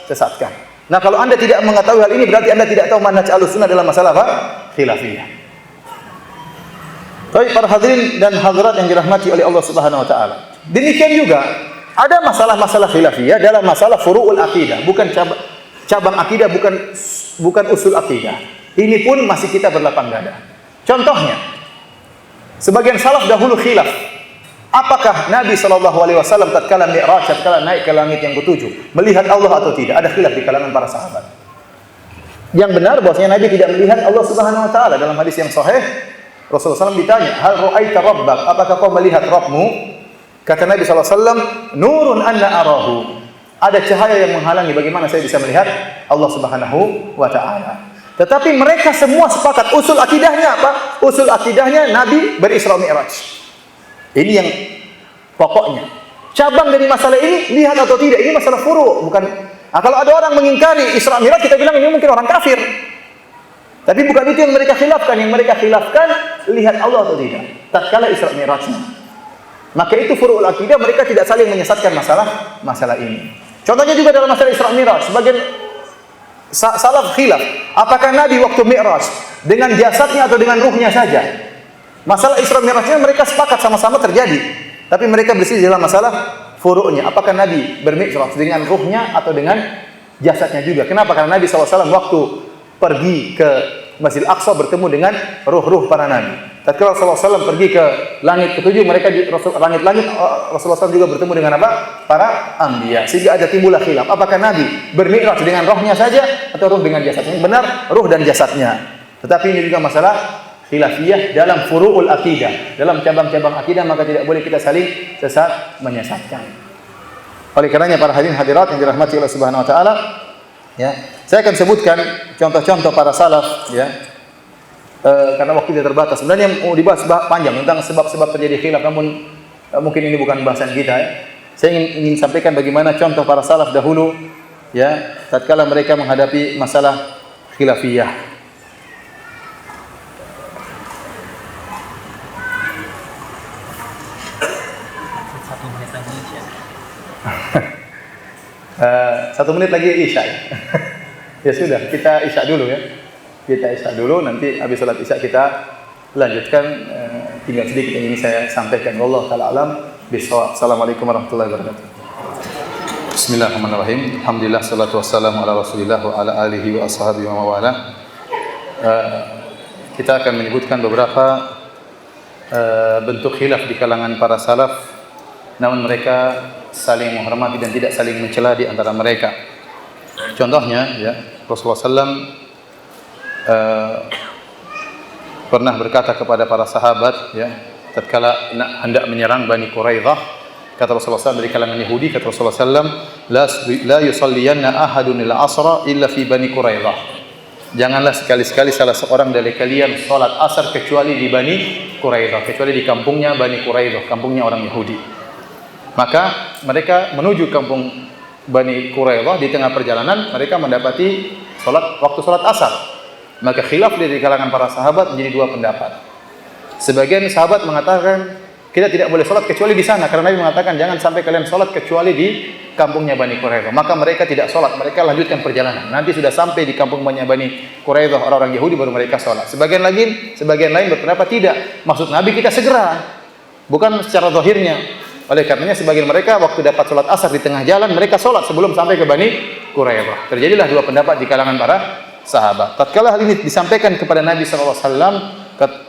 sesatkan. Nah, kalau Anda tidak mengetahui hal ini, berarti Anda tidak tahu manhaj Ahlus Sunnah dalam masalah apa? Khilafiyah. Baik para hadirin dan hadirat yang dirahmati oleh Allah Subhanahu wa taala. Demikian juga ada masalah-masalah khilafiyah dalam masalah furu'ul akidah, bukan cabang akidah, bukan usul akidah. Ini pun masih kita berlapang dada. Contohnya, sebagian salaf dahulu khilaf. Apakah Nabi SAW tatkala Mi'raj, tatkala naik ke langit yang ketujuh, melihat Allah atau tidak? Ada khilaf di kalangan para sahabat. Yang benar bahwasanya Nabi tidak melihat Allah Subhanahu wa taala. Dalam hadis yang sahih, Rasulullah SAW ditanya, "Hal ra'aita rabbak?" Apakah kau melihat Rabbmu? Kata Nabi SAW, "Nurun anna arahu." Ada cahaya yang menghalangi bagaimana saya bisa melihat Allah Subhanahu wa taala. Tetapi mereka semua sepakat, usul akidahnya apa? Usul akidahnya Nabi berisra Mi'raj. Ini yang pokoknya. Cabang dari masalah ini, lihat atau tidak, ini masalah furu', bukan. Nah, kalau ada orang mengingkari Isra Mi'raj, kita bilang ini mungkin orang kafir. Tapi bukan itu yang mereka khilafkan. Yang mereka khilafkan, lihat Allah atau tidak tatkala Isra Mi'rajnya. Maka itu furu'ul akidah, mereka tidak saling menyesatkan masalah ini. Contohnya juga dalam masalah Isra Mi'raj, sebagian salaf khilaf, apakah Nabi waktu Mi'raj dengan jasadnya atau dengan ruhnya saja? Masalah Isra Mi'rajnya mereka sepakat sama-sama terjadi, tapi mereka berselisih dalam masalah furu'nya. Apakah Nabi bermi'raj dengan ruhnya atau dengan jasadnya juga? Kenapa? Karena Nabi SAW waktu pergi ke Masjidil Aqsa bertemu dengan ruh-ruh para nabi. Tatkala Rasulullah SAW pergi ke langit ketujuh, mereka di langit-langit Rasulullah SAW juga bertemu dengan apa? Para anbiya. Sehingga ada timbullah khilaf. Apakah Nabi bermi'raj dengan rohnya saja atau ruh dengan jasadnya? Benar, ruh dan jasadnya. Tetapi ini juga masalah khilafiyah dalam furu'ul akidah, dalam cabang-cabang akidah, maka tidak boleh kita saling sesat menyesatkan. Oleh karenanya para hadirin hadirat yang dirahmati Allah Subhanahu wa taala, ya, saya akan sebutkan contoh-contoh para salaf, ya. Karena waktu kita terbatas. Sebenarnya mau dibahas panjang tentang sebab-sebab terjadi khilaf, namun mungkin ini bukan bahasan kita, ya. Saya ingin sampaikan bagaimana contoh para salaf dahulu, ya, tatkala mereka menghadapi masalah khilafiyah. Satu menit lagi isya. Ya sudah, kita isya dulu, ya. Kita isya dulu, nanti habis salat isya kita lanjutkan. Tinggal sedikit yang ini saya sampaikan. Wallahu taala alam bisawab. Assalamualaikum warahmatullahi wabarakatuh. Bismillahirrahmanirrahim. Alhamdulillah, salatu wassalamu ala Rasulillah wa ala alihi wa ashabihi wa mawala. Kita akan menyebutkan beberapa bentuk khilaf di kalangan para salaf, namun mereka saling menghormati dan tidak saling mencela di antara mereka. Contohnya, ya, Rasulullah SAW pernah berkata kepada para sahabat, ya, tatkala hendak menyerang Bani Quraidah, kata Rasulullah SAW dari kalangan Yahudi, kata Rasulullah SAW, la yusalliyanna ahadun al-asra illa fi Bani Quraidah. Janganlah sekali-sekali salah seorang dari kalian salat asar kecuali di Bani Quraidah, kecuali di kampungnya Bani Quraidah, kampungnya orang Yahudi. Maka mereka menuju kampung Bani Quraidah, di tengah perjalanan mereka mendapati waktu salat asar. Maka khilaf di kalangan para sahabat menjadi dua pendapat. Sebagian sahabat mengatakan kita tidak boleh salat kecuali di sana, karena Nabi mengatakan jangan sampai kalian salat kecuali di kampungnya Bani Quraidah. Maka mereka tidak salat, mereka lanjutkan perjalanan. Nanti sudah sampai di kampungnya Bani Quraidah orang-orang Yahudi baru mereka salat. Sebagian lain berpendapat tidak. Maksud Nabi kita segera, bukan secara zahirnya. Oleh karenanya sebagian mereka waktu dapat sholat asar di tengah jalan, mereka sholat sebelum sampai ke Bani Qurairah. Terjadilah dua pendapat di kalangan para sahabat. Tatkala hal ini disampaikan kepada Nabi sallallahu alaihi wasallam,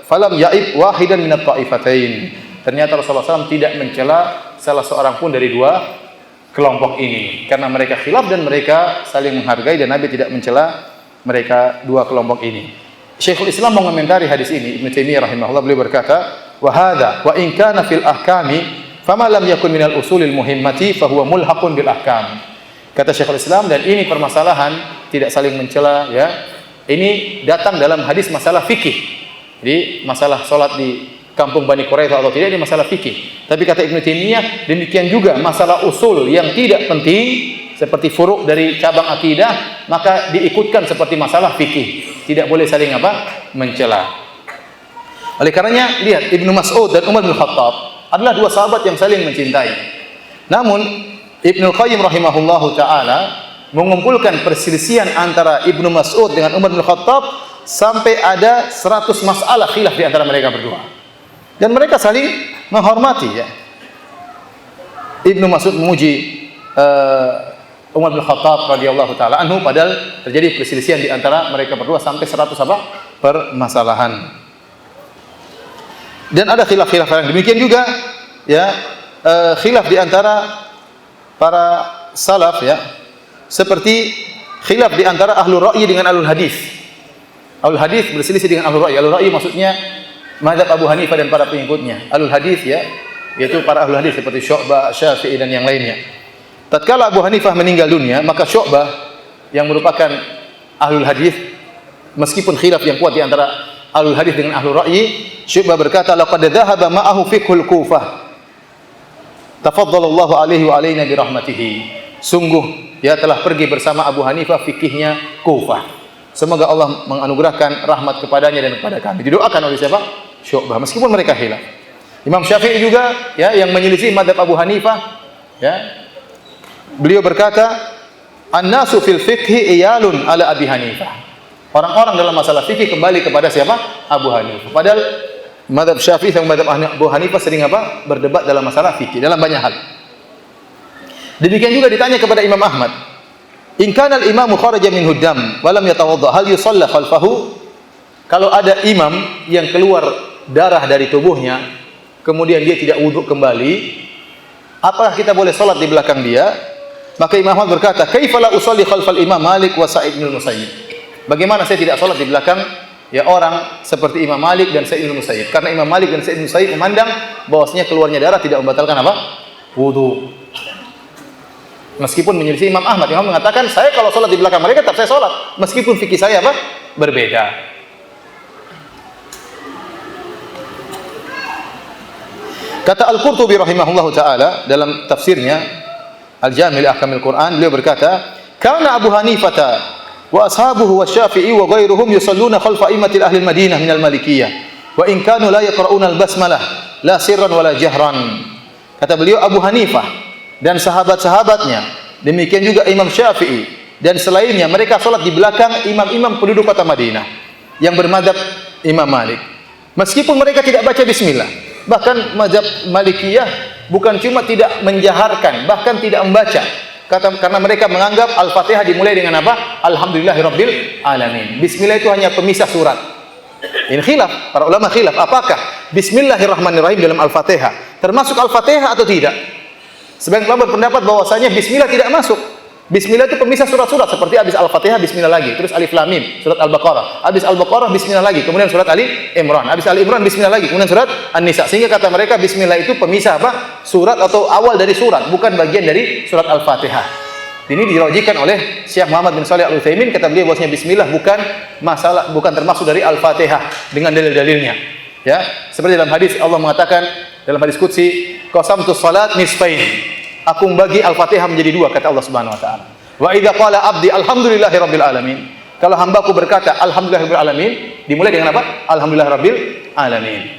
falam ya'ib wahidan minat ta'ifatain. Ternyata Rasulullah SAW tidak mencela salah seorang pun dari dua kelompok ini, karena mereka khilaf dan mereka saling menghargai, dan Nabi tidak mencela mereka dua kelompok ini. Syekhul Islam mengomentari hadis ini, Ibnu Taimiyah rahimahullah, beliau berkata, wa hadza wa in kana fil ahkami fama lam yakun minal usulil muhimmati fa huwa mulhaqun bil ahkam. Kata Syekhul Islam, dan ini permasalahan tidak saling mencela, ya. Ini datang dalam hadis masalah fikih. Jadi masalah salat di kampung Bani Quraidah atau tidak, ini masalah fikih. Tapi kata Ibnu Taimiyah, demikian juga masalah usul yang tidak penting seperti furu' dari cabang akidah, maka diikutkan seperti masalah fikih. Tidak boleh saling mencela. Oleh karenanya, lihat, Ibnu Mas'ud dan Umar bin Khattab adalah dua sahabat yang saling mencintai. Namun Ibnu Qayyim rahimahullahu taala mengumpulkan perselisihan antara Ibnu Mas'ud dengan Umar bin Khattab sampai ada 100 masalah khilaf di antara mereka berdua. Dan mereka saling menghormati, ya. Ibnu Mas'ud memuji Umar bin Khattab radhiyallahu taala anhu, padahal terjadi perselisihan di antara mereka berdua sampai 100 permasalahan. Dan ada khilaf-khilaf yang demikian juga, ya, khilaf di antara para salaf, ya. Seperti khilaf di antara ahlul ra'yi dengan ahlul hadis. Ahlul hadis berselisih dengan ahlul ra'yi. Ahlul ra'yi maksudnya mazhab Abu Hanifah dan para pengikutnya. Ahlul hadis, ya, yaitu para ahlul hadis seperti Syu'bah, Syafi'i dan yang lainnya. Tatkala Abu Hanifah meninggal dunia, maka Syu'bah yang merupakan ahlul hadis, meskipun khilaf yang kuat di antara ahlul hadis dengan ahlul ra'yi, Syu'bah berkata, laqad dhahaba ma'ahu fiqhul Kufah. Tafaddalallahu alaihi wa alaina bi rahmatihi. Sungguh dia telah pergi bersama Abu Hanifah fikihnya Kufah. Semoga Allah menganugerahkan rahmat kepadanya dan kepada kami. Didoakan oleh siapa? Syu'bah, meskipun mereka khilaf. Imam Syafi'i juga, ya, yang menyelisih mazhab Abu Hanifah, ya. Beliau berkata, an-nasu fil fiqhi iyalun ala Abi Hanifah. Orang-orang dalam masalah fikih kembali kepada siapa? Abu Hanifah. Padahal mazhab Syafi'i dan mazhab Abu Hanifah sering berdebat dalam masalah fikih dalam banyak hal. Demikian juga ditanya kepada Imam Ahmad, in kana al-imamu kharaja minhu dam wa lam yatawadda hal yusalla khalfahu? Kalau ada imam yang keluar darah dari tubuhnya, kemudian dia tidak wudu kembali, apakah kita boleh salat di belakang dia? Maka Imam Ahmad berkata, kaifa la usalli khalfal Imam Malik wa Sa'id bin Musayyib? Bagaimana saya tidak salat di belakang, ya, orang seperti Imam Malik dan Sa'id bin Musayyib? Karena Imam Malik dan Sa'id bin Musayyib memandang bahwasanya keluarnya darah tidak membatalkan wudu. Meskipun menyelisih Imam Ahmad, Imam mengatakan, saya kalau sholat di belakang mereka tetap saya sholat, meskipun fikih saya berbeda. Kata Al-Qurtubi rahimahullahu taala dalam tafsirnya Al-Jami' li Ahkamil Quran, beliau berkata, kana Abu Hanifah wa ashabuhu wa Syafi'i wa ghairuhum yusalluna khalfa immatil ahli Madinah minal Malikiyah wa in kanu la yaqra'una al-basmalah la sirran wa la jahran. Kata beliau, Abu Hanifah dan sahabat-sahabatnya, demikian juga Imam Syafi'i dan selainnya, mereka salat di belakang imam-imam penduduk kota Madinah yang bermadzhab Imam Malik. Meskipun mereka tidak baca bismillah, bahkan mazhab Malikiyah bukan cuma tidak menjaharkan, bahkan tidak membaca. Karena mereka menganggap Al-Fatihah dimulai dengan apa? Alhamdulillahirabbil alamin. Bismillah itu hanya pemisah surat. Ini khilaf, para ulama khilaf, apakah Bismillahirrahmanirrahim dalam Al-Fatihah termasuk Al-Fatihah atau tidak? Sebagian ulama berpendapat bahwasanya bismillah tidak masuk. Bismillah itu pemisah surat-surat, seperti habis Al-Fatihah bismillah lagi, terus Alif Lam Mim, surat Al-Baqarah, habis Al-Baqarah bismillah lagi, kemudian surat Ali Imran, habis Ali Imran bismillah lagi, kemudian surat An-Nisa. Sehingga kata mereka bismillah itu pemisah surat atau awal dari surat, bukan bagian dari surat Al-Fatihah. Ini dirojikan oleh Syekh Muhammad bin Shalih Al-Utsaimin, kata beliau bahwasanya bismillah bukan termasuk dari Al-Fatihah dengan dalil-dalilnya. Ya, seperti dalam hadis Allah mengatakan dalam hadis qudsi, qasamtus salat nisfain. Aku membagi Al-Fatihah menjadi dua, kata Allah Subhanahu wa taala. Wa idza qala abdi alhamdulillahirabbil alamin. Kalau hambaku berkata alhamdulillahirabbil alamin, dimulai dengan apa? Alhamdulillahirabbil alamin.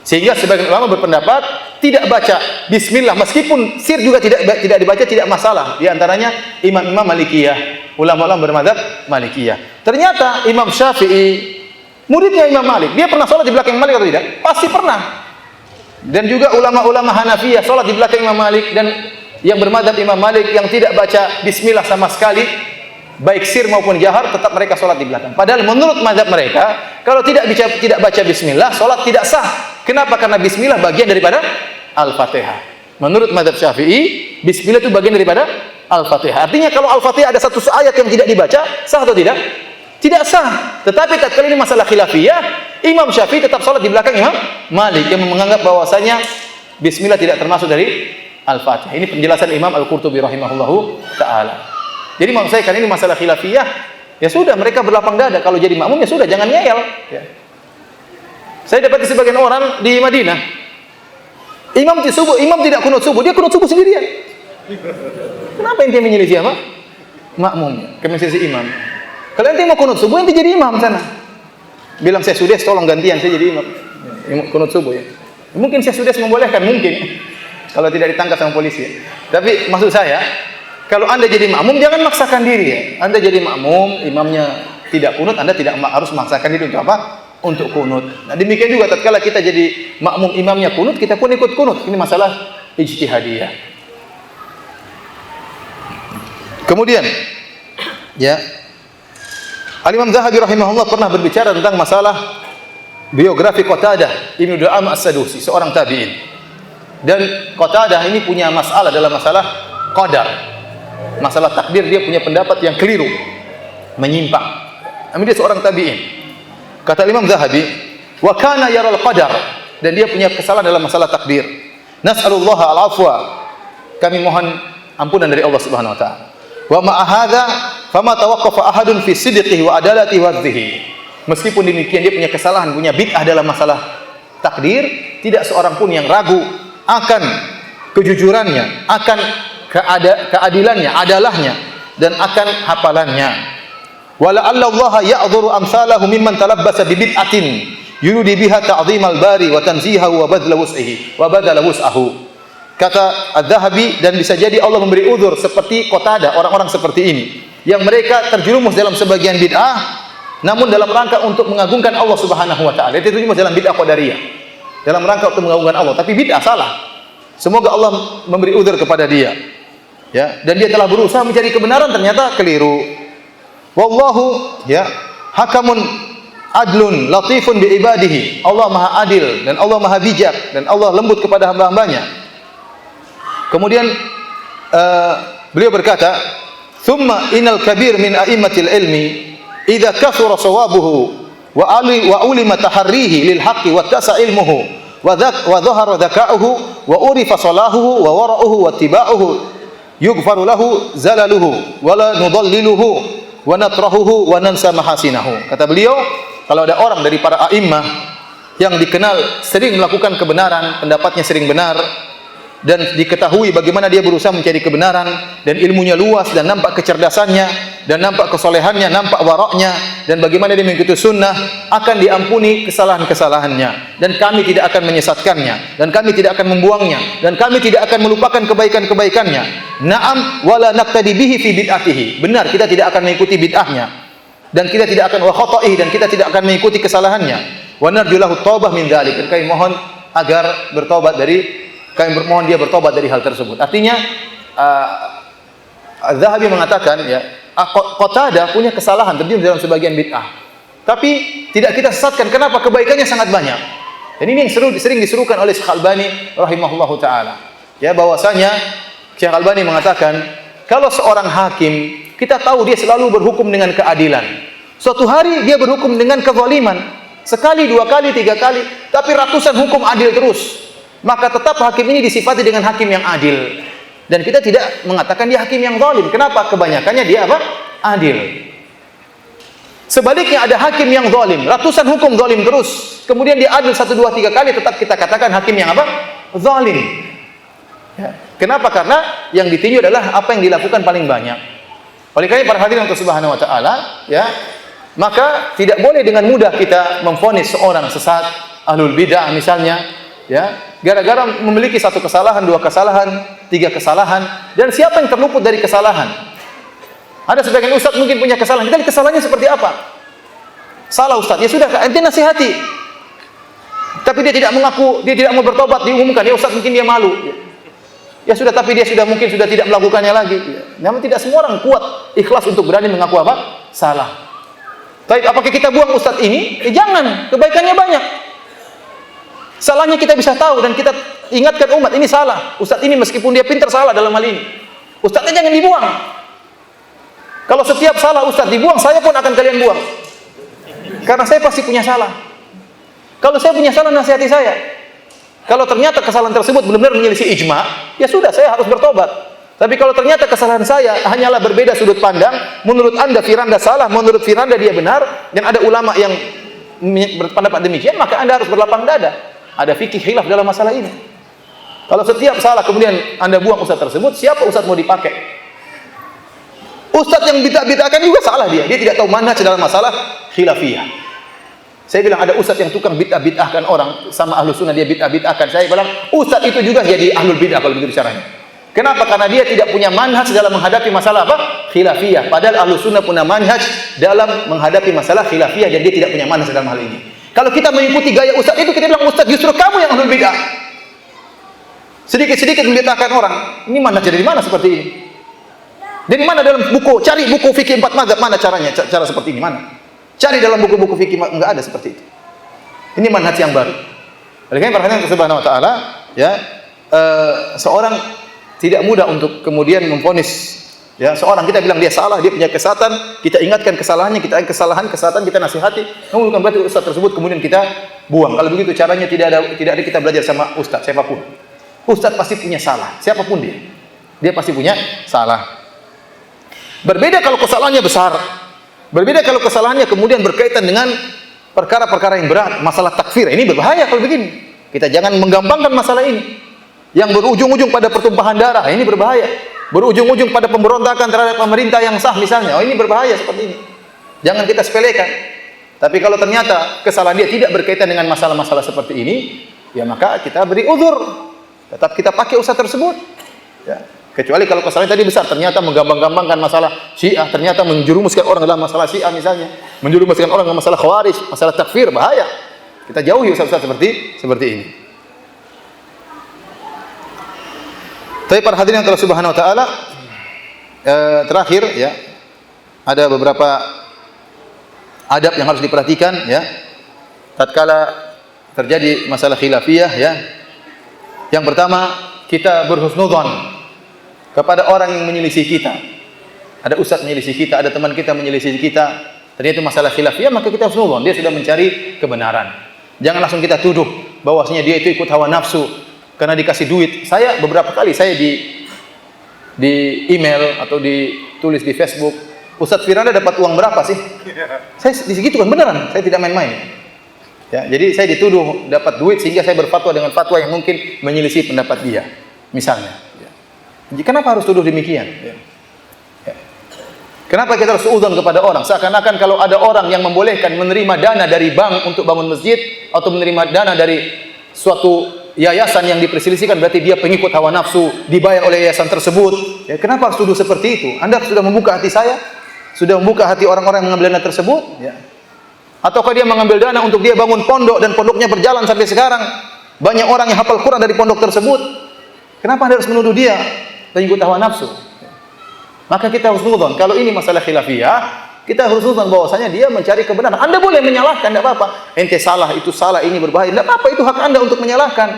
Sehingga sebagian ulama berpendapat tidak baca bismillah, meskipun sir juga tidak dibaca, tidak masalah. Di antaranya imam-imam Malikiyah, ulama-ulama bermadzhab Malikiyah. Ternyata Imam Syafi'i, muridnya Imam Malik, dia pernah sholat di belakang Malik atau tidak? Pasti pernah. Dan juga ulama-ulama Hanafiyah sholat di belakang Imam Malik, dan yang bermadzhab Imam Malik yang tidak baca bismillah sama sekali, baik sir maupun jahar, tetap mereka sholat di belakang. Padahal menurut mazhab mereka, kalau tidak baca bismillah, sholat tidak sah. Kenapa? Karena bismillah bagian daripada Al-Fatihah. Menurut mazhab Syafi'i, bismillah itu bagian daripada Al-Fatihah. Artinya kalau Al-Fatihah ada satu ayat yang tidak dibaca, sah atau tidak? Tidak sah. Tetapi tatkala ini masalah khilafiyah, Imam Syafi'i tetap sholat di belakang Imam Malik yang menganggap bahwasanya bismillah tidak termasuk dari Al-Fatihah. Ini penjelasan Imam Al-Qurtubi rahimahullahu ta'ala. Jadi maksud saya kan ini masalah khilafiyah, ya sudah mereka berlapang dada. Kalau jadi makmum ya sudah, jangan ngeyel. Ya. Saya dapati sebagian orang di Madinah, imam tidak kunut subuh, dia kunut subuh sendirian. Kenapa ente menyelisih apa? Makmum, kemenselisih imam. Kalau ente mau kunut subuh, ente jadi imam sana. Bilang saya sudah, tolong gantian saya jadi imam. Kunut subuh ya. Mungkin saya sudah membolehkan, mungkin. Kalau tidak ditangkap sama polisi. Tapi maksud saya, kalau Anda jadi makmum jangan maksakan diri ya. Anda jadi makmum, imamnya tidak kunut, Anda tidak harus memaksakan diri untuk apa? Untuk kunut. Nah, demikian juga tatkala kita jadi makmum imamnya kunut, kita pun ikut kunut. Ini masalah ijtihadiyah. Kemudian ya, Al-Imam Zahabi rahimahullah pernah berbicara tentang masalah biografi Qatadah Ibnu Du'am As-Sadusi, seorang tabi'in. Dan Qatadah ini punya masalah dalam masalah qadar. Masalah takdir, dia punya pendapat yang keliru, menyimpang. Namun dia seorang tabi'in. Kata Imam Zahabi, wa kana yaral qadar, dan dia punya kesalahan dalam masalah takdir. Nas'alullaha al-afwa. Kami mohon ampunan dari Allah Subhanahu wa taala. Wa ma hadza fama tawaqqafa ahadun fi sidqihi wa adalatihi wa dzhihi. Meskipun demikian dia punya kesalahan, punya bid'ah dalam masalah takdir, tidak seorang pun yang ragu akan kejujurannya, akan keadilannya, adalahnya, dan akan hafalannya. Wala Allah ya'dzuru amsalahu mimman talabbasa bi bid'atin yuridi biha ta'dhimal bari wa tanzihahu wa badla wus'ihi wa badala wus'ahu. Kata Az-Zahabi, dan bisa jadi Allah memberi uzur seperti Qatadah, orang-orang seperti ini yang mereka terjerumus dalam sebagian bid'ah namun dalam rangka untuk mengagungkan Allah Subhanahu wa taala. Itu terjerumus dalam bid'ah qadariyah. Dalam rangka untuk mengagungkan Allah, tapi bid'ah salah. Semoga Allah memberi uzur kepada dia. Ya, dan dia telah berusaha mencari kebenaran, ternyata keliru. Wallahu ya hakamun adlun latifun bi ibadihi. Allah Maha adil dan Allah Maha bijak dan Allah lembut kepada hamba-hambanya. Kemudian beliau berkata, "Tsumma innal kabir min a'immatil ilmi idza kathura sawabuhu wa ulima taharrihi lil haqqi wa tasa ilmuhu wa dhahara dhaka'uhu wa urifa salahuhu wa wara'uhu wa tiba'uhu yughfaru lahu zalaluhu wa la nudalliluhu wa natrahuhu wa nansa mahasinahu." Kata beliau, kalau ada orang dari para a'immah yang dikenal sering melakukan kebenaran, pendapatnya sering benar, dan diketahui bagaimana dia berusaha mencari kebenaran, dan ilmunya luas, dan nampak kecerdasannya, dan nampak kesolehannya, nampak waraknya, dan bagaimana dia mengikuti sunnah, akan diampuni kesalahan-kesalahannya, dan kami tidak akan menyesatkannya, dan kami tidak akan membuangnya, dan kami tidak akan melupakan kebaikan-kebaikannya. Na'am wala naqtadi bihi fi bid'atihi. Benar, kita tidak akan mengikuti bid'ahnya, dan kita tidak akan wa khata'ihi, dan kita tidak akan mengikuti kesalahannya. Wa narjulahu taubah min dzalik. Dan kami mohon agar bertobat dari, kami bermohon dia bertobat dari hal tersebut. Artinya Az-Zahabi mengatakan ya, Qatadah punya kesalahan, terjun dalam sebagian bid'ah. Tapi tidak kita sesatkan, kenapa? Kebaikannya sangat banyak. Dan ini yang sering diserukan oleh Syekh Albani rahimahullahu taala. Ya, bahwasanya Syekh Albani mengatakan, kalau seorang hakim, kita tahu dia selalu berhukum dengan keadilan. Suatu hari dia berhukum dengan kezaliman. Sekali, dua kali, tiga kali, tapi ratusan hukum adil terus. Maka tetap hakim ini disifati dengan hakim yang adil. Dan kita tidak mengatakan dia hakim yang zalim. Kenapa? Kebanyakannya dia apa? Adil. Sebaliknya ada hakim yang zalim, ratusan hukum zalim terus, kemudian dia adil 1, 2, 3 kali, tetap kita katakan hakim yang apa? Zalim. Ya. Kenapa? Karena yang ditinjau adalah apa yang dilakukan paling banyak. Oleh karena para hadirin Allah Subhanahu wa taala, ya, maka tidak boleh dengan mudah kita memvonis seorang sesat, ahlul bidah misalnya, ya, gara-gara memiliki 1 kesalahan, 2 kesalahan, 3 kesalahan, dan siapa yang terluput dari kesalahan? Ada sebagian ustaz mungkin punya kesalahan, kita lihat kesalahannya seperti apa? Salah ustaz, ya sudah, ente nasihati. Tapi dia tidak mengaku, dia tidak mau bertobat, diumumkan, ya ustaz mungkin dia malu. Ya sudah, tapi dia sudah mungkin sudah tidak melakukannya lagi. Namun tidak semua orang kuat ikhlas untuk berani mengaku apa? Salah. Tapi apakah kita buang ustadz ini? Jangan, kebaikannya banyak. Salahnya kita bisa tahu dan kita ingatkan umat, ini salah. Ustadz ini meskipun dia pintar salah dalam hal ini. Ustadznya jangan dibuang. Kalau setiap salah ustadz dibuang, saya pun akan kalian buang. Karena saya pasti punya salah. Kalau saya punya salah, nasihati saya. Kalau ternyata kesalahan tersebut benar-benar menyelisih ijma, ya sudah, saya harus bertobat. Tapi kalau ternyata kesalahan saya hanyalah berbeda sudut pandang, menurut Anda Firanda salah, menurut Firanda dia benar, dan ada ulama yang berpendapat demikian, maka Anda harus berlapang dada. Ada fikih khilaf dalam masalah ini. Kalau setiap salah kemudian Anda buang ustaz tersebut, siapa ustaz mau dipakai? Ustaz yang bid'ah-bid'ahkan juga salah dia. Dia tidak tahu manhaj dalam masalah khilafiyah. Saya bilang ada ustaz yang tukang bid'ah-bid'ahkan orang, sama ahlu sunnah dia bid'ah-bid'ahkan. Saya bilang ustaz itu juga jadi ahlul bid'ah kalau begitu caranya. Kenapa? Karena dia tidak punya manhaj dalam menghadapi masalah apa? Khilafiyah. Padahal ahlu sunnah punya manhaj dalam menghadapi masalah khilafiyah, dan dia tidak punya manhaj dalam hal ini. Kalau kita mengikuti gaya ustaz itu, kita bilang ustaz justru kamu yang ahlul bid'ah. Sedikit-sedikit membid'ahkan orang. Ini manhaj dari mana seperti ini? Dari mana dalam buku? Cari buku fikih 4 mazhab, mana caranya? Cara seperti ini mana? Cari dalam buku-buku fikih, enggak ada seperti itu. Ini manhaj yang baru. Oleh karena perhatian Subhanahu wa taala, ya, seorang tidak mudah untuk kemudian memvonis, ya, seorang kita bilang dia salah, dia punya kesalahan, kita ingatkan kesalahannya, kesalahan kita nasihati. Namun bukan berarti ustaz tersebut kemudian kita buang. Kalau begitu caranya tidak ada kita belajar sama ustaz siapapun. Ustaz pasti punya salah, siapapun dia. Dia pasti punya salah. Berbeda kalau kesalahannya besar. Berbeda kalau kesalahannya kemudian berkaitan dengan perkara-perkara yang berat, masalah takfir. Ini berbahaya kalau begini. Kita jangan menggampangkan masalah ini. Yang berujung-ujung pada pertumpahan darah, ini berbahaya. Berujung-ujung pada pemberontakan terhadap pemerintah yang sah misalnya. Ini berbahaya seperti ini. Jangan kita sepelekan. Tapi kalau ternyata kesalahan dia tidak berkaitan dengan masalah-masalah seperti ini, ya maka kita beri uzur. Tetap kita pakai ustaz tersebut. Ya. Kecuali kalau kesalahan tadi besar, ternyata menggampang-gampangkan masalah Syiah, ternyata menjerumuskan orang dalam masalah Syiah misalnya, menjerumuskan orang dalam masalah Khawarij, masalah takfir, bahaya. Kita jauhi ustaz-ustaz seperti ini. Tapi para hadirin yang Allah Subhanahu wa taala, terakhir ya, ada beberapa adab yang harus diperhatikan ya. Tatkala terjadi masalah khilafiyah ya. Yang pertama, kita berhusnudzon kepada orang yang menyelisih kita. Ada ustaz menyelisih kita, ada teman kita menyelisih kita. Ternyata masalah khilafiyah, maka kita harus husnudzon, dia sudah mencari kebenaran. Jangan langsung kita tuduh bahwasanya dia itu ikut hawa nafsu karena dikasih duit. Saya beberapa kali di email atau ditulis di Facebook, Ustaz Firanda dapat uang berapa sih? Saya di situ kan beneran, saya tidak main-main. Ya, jadi saya dituduh dapat duit sehingga saya berfatwa dengan fatwa yang mungkin menyelisih pendapat dia, misalnya. Kenapa harus tuduh demikian? Ya. Kenapa kita harus suudzon kepada orang? Seakan-akan kalau ada orang yang membolehkan menerima dana dari bank untuk bangun masjid atau menerima dana dari suatu yayasan yang diperselisihkan, berarti dia pengikut hawa nafsu, dibayar oleh yayasan tersebut. Ya, kenapa harus tuduh seperti itu? Anda sudah membuka hati saya? Sudah membuka hati orang-orang yang mengambil dana tersebut? Ya. Ataukah dia mengambil dana untuk dia bangun pondok dan pondoknya berjalan sampai sekarang? Banyak orang yang hafal Quran dari pondok tersebut. Kenapa Anda harus menuduh dia pengikut hawa nafsu? Maka kita harus husnudzon. Kalau ini masalah khilafiyah, kita harus husnudzon bahwasanya dia mencari kebenaran. Anda boleh menyalahkan, tidak apa-apa. Ente salah, itu salah, ini berbahaya. Tidak apa-apa, itu hak Anda untuk menyalahkan.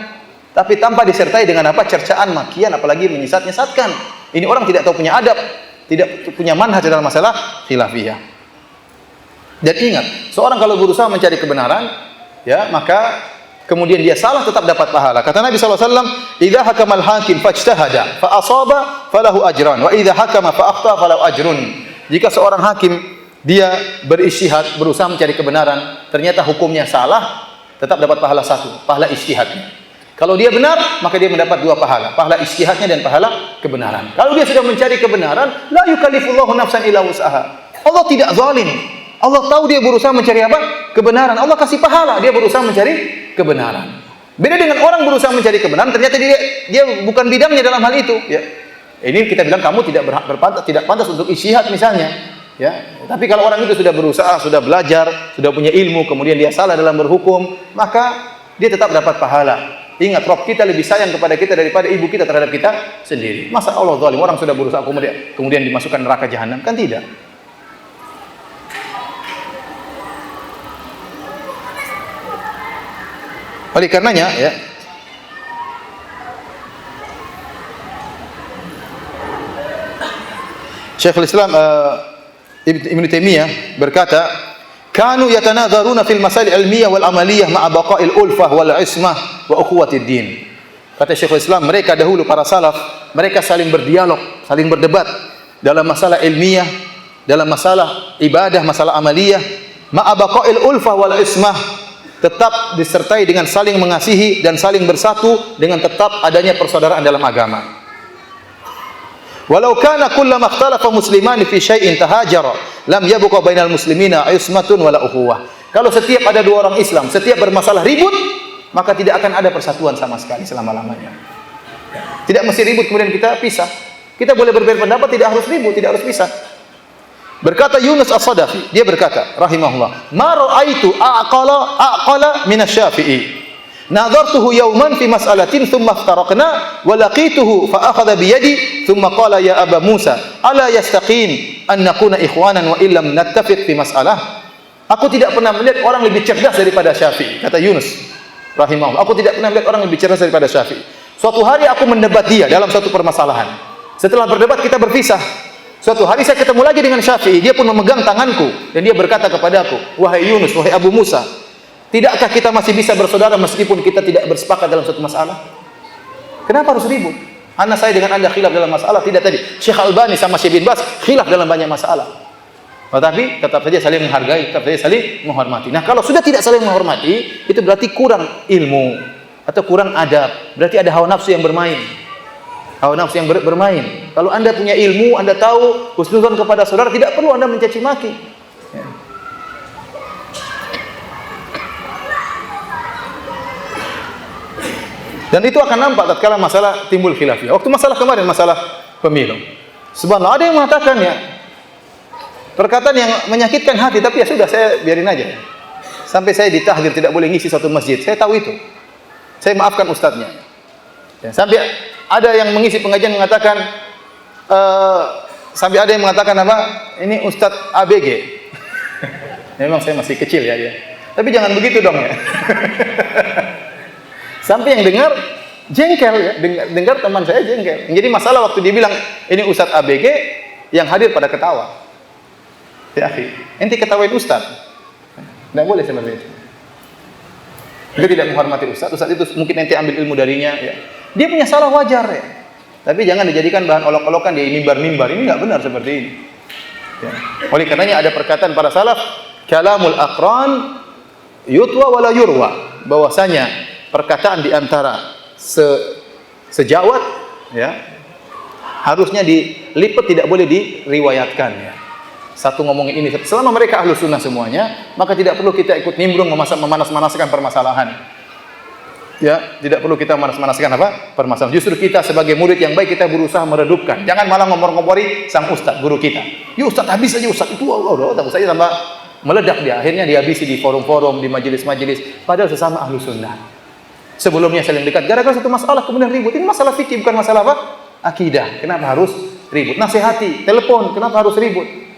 Tapi tanpa disertai dengan apa? Cercaan, makian, apalagi menyesat-nyesatkan. Ini orang tidak tahu punya adab, tidak punya manhaj dalam masalah khilafiyah. Dan ingat, seorang kalau berusaha mencari kebenaran, ya, maka kemudian dia salah, tetap dapat pahala. Kata Nabi SAW, "Idza hakamal hakim fajtahada fa asaba falahu ajran wa idza hakama fa akhta falahu ajrun." Jika seorang hakim dia berijtihad, berusaha mencari kebenaran, ternyata hukumnya salah, tetap dapat pahala satu, pahala ijtihadnya. Kalau dia benar, maka dia mendapat dua pahala, pahala ijtihadnya dan pahala kebenaran. Kalau dia sudah mencari kebenaran, la yukallifullahu nafsan illa wus'aha. Allah tidak zalim. Allah tahu dia berusaha mencari apa? Kebenaran. Allah kasih pahala, dia berusaha mencari kebenaran. Beda dengan orang berusaha mencari kebenaran, ternyata dia bukan bidangnya dalam hal itu. Ya. Ini kita bilang kamu tidak pantas untuk ijtihad misalnya. Ya. Tapi kalau orang itu sudah berusaha, sudah belajar, sudah punya ilmu, kemudian dia salah dalam berhukum, maka dia tetap dapat pahala. Ingat, Rabb kita lebih sayang kepada kita daripada ibu kita terhadap kita sendiri. Masa Allah zalim, orang sudah berusaha kemudian dimasukkan neraka jahanam? Kan tidak. Oleh karenanya, ya, Syekhul Islam Ibnu Taimiyah berkata, kanu yatanadharuna fil masail ilmiyah wal amaliyah ma'a baqa'il ulfah wal ismah wa ukhuwatid din. Kata Syekhul Islam, mereka dahulu para salaf, mereka saling berdialog, saling berdebat dalam masalah ilmiah, dalam masalah ibadah, masalah amaliyah, ma'a baqa'il ulfah wal ismah, tetap disertai dengan saling mengasihi dan saling bersatu dengan tetap adanya persaudaraan dalam agama. Walau kana kullama ikhtalafa muslimani fi syai'in tahajara lam yabqa bainal muslimina ismatun wala ukhuwah. Kalau setiap ada dua orang Islam, setiap bermasalah ribut, maka tidak akan ada persatuan sama sekali selama-lamanya. Tidak mesti ribut kemudian kita pisah. Kita boleh berbeda pendapat, tidak harus ribut, tidak harus pisah. Berkata Yunus As-Sadafi, dia berkata rahimahullah, "Ma ra'aitu aqala min asy-Syafi'i. Nadartuhu yawman fi mas'alatin thumma iftaraqna wa laqituhu fa akhadha bi yadi thumma qala ya Aba Musa ala yastaqim an nakuna ikhwanan wa illam nattafiq fi mas'alah." Aku tidak pernah melihat orang lebih cerdas daripada Syafi'i, kata Yunus rahimahullah. Aku tidak pernah melihat orang lebih cerdas daripada Syafi'i. Suatu hari aku mendebat dia dalam suatu permasalahan. Setelah berdebat kita berpisah. Suatu hari saya ketemu lagi dengan Syafi'i, dia pun memegang tanganku dan dia berkata kepadaku, "Wahai Yunus, wahai Abu Musa, tidakkah kita masih bisa bersaudara meskipun kita tidak bersepakat dalam suatu masalah? Kenapa harus ribut? Ana saya dengan Anda khilaf dalam masalah, tidak tadi. Syekh Albani sama Syekh bin Baz khilaf dalam banyak masalah. Tetapi tetap saja saling menghargai, tetap saja saling menghormati. Nah, kalau sudah tidak saling menghormati, itu berarti kurang ilmu atau kurang adab. Berarti ada hawa nafsu yang bermain. Hawa nafsu yang bermain. Kalau Anda punya ilmu, Anda tahu husnuzon kepada saudara, tidak perlu Anda mencaci maki. Ya. Dan itu akan nampak tatkala masalah timbul khilafiyah. Waktu masalah kemarin, masalah pemilu. Subhanallah, ada yang mengatakan ya, perkataan yang menyakitkan hati, tapi ya sudah, saya biarin aja. Sampai saya ditahdir tidak boleh ngisi satu masjid. Saya tahu itu. Saya maafkan ustadznya. Ya, sampai ada yang mengisi pengajian mengatakan, sampai ada yang mengatakan apa? Ini Ustadz ABG. Memang saya masih kecil ya. Tapi jangan begitu dong ya. Sampai yang dengar jengkel ya, dengar teman saya jengkel. Jadi masalah waktu dia bilang ini Ustadz ABG, yang hadir pada ketawa. Ya, ente ketawain Ustadz. Tidak boleh seperti itu. Dia tidak menghormati Ustadz itu mungkin ente ambil ilmu darinya ya. Dia punya salah wajar ya. Tapi jangan dijadikan bahan olok-olokan di mimbar-mimbar. Ini enggak benar seperti ini. Ya. Oleh karenanya ada perkataan para salaf, kalamul aqran yutwa wala yurwa. Bahwasanya perkataan di antara sejawat ya harusnya dilipat, tidak boleh diriwayatkan ya. Satu ngomongin ini, selama mereka ahlu sunnah semuanya, maka tidak perlu kita ikut nimbrung memanas-manaskan permasalahan. Ya, tidak perlu kita manas-manaskan apa? Permasalahan. Justru kita sebagai murid yang baik kita berusaha meredupkan. Jangan malah ngompor-ngompori sang ustaz, guru kita. Ya ustaz, habis aja ustaz. Itu Allah, ustaz saja tambah meledak dia. Akhirnya dihabisi di forum-forum, di majelis-majelis. Padahal sesama ahlu sunnah. Sebelumnya saling dekat. Gara-gara satu masalah kemudian ribut. Ini masalah fikih, bukan masalah apa? Akidah. Kenapa harus ribut? Nasihati, telepon. Kenapa harus ribut?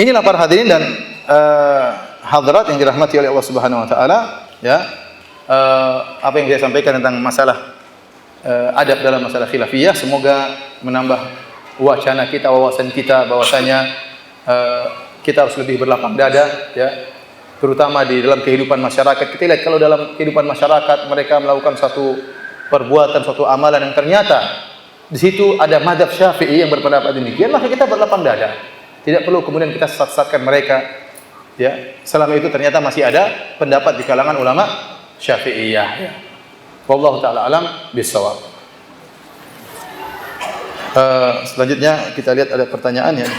Inilah para hadirin dan hadirat yang dirahmati oleh Allah Subhanahu wa taala, ya. Apa yang saya sampaikan tentang masalah adab dalam masalah khilafiyah semoga menambah wacana kita, wawasan kita bahwasanya kita harus lebih berlapang dada ya, terutama di dalam kehidupan masyarakat. Kita lihat kalau dalam kehidupan masyarakat mereka melakukan suatu perbuatan, suatu amalan yang ternyata di situ ada mazhab Syafi'i yang berpendapat demikian, maka kita berlapang dada. Tidak perlu kemudian kita sesatkan mereka. Ya, selama itu ternyata masih ada pendapat di kalangan ulama Syafi'iyah. Ya. Wallahu taala alam bissawab. Selanjutnya kita lihat ada pertanyaan ya.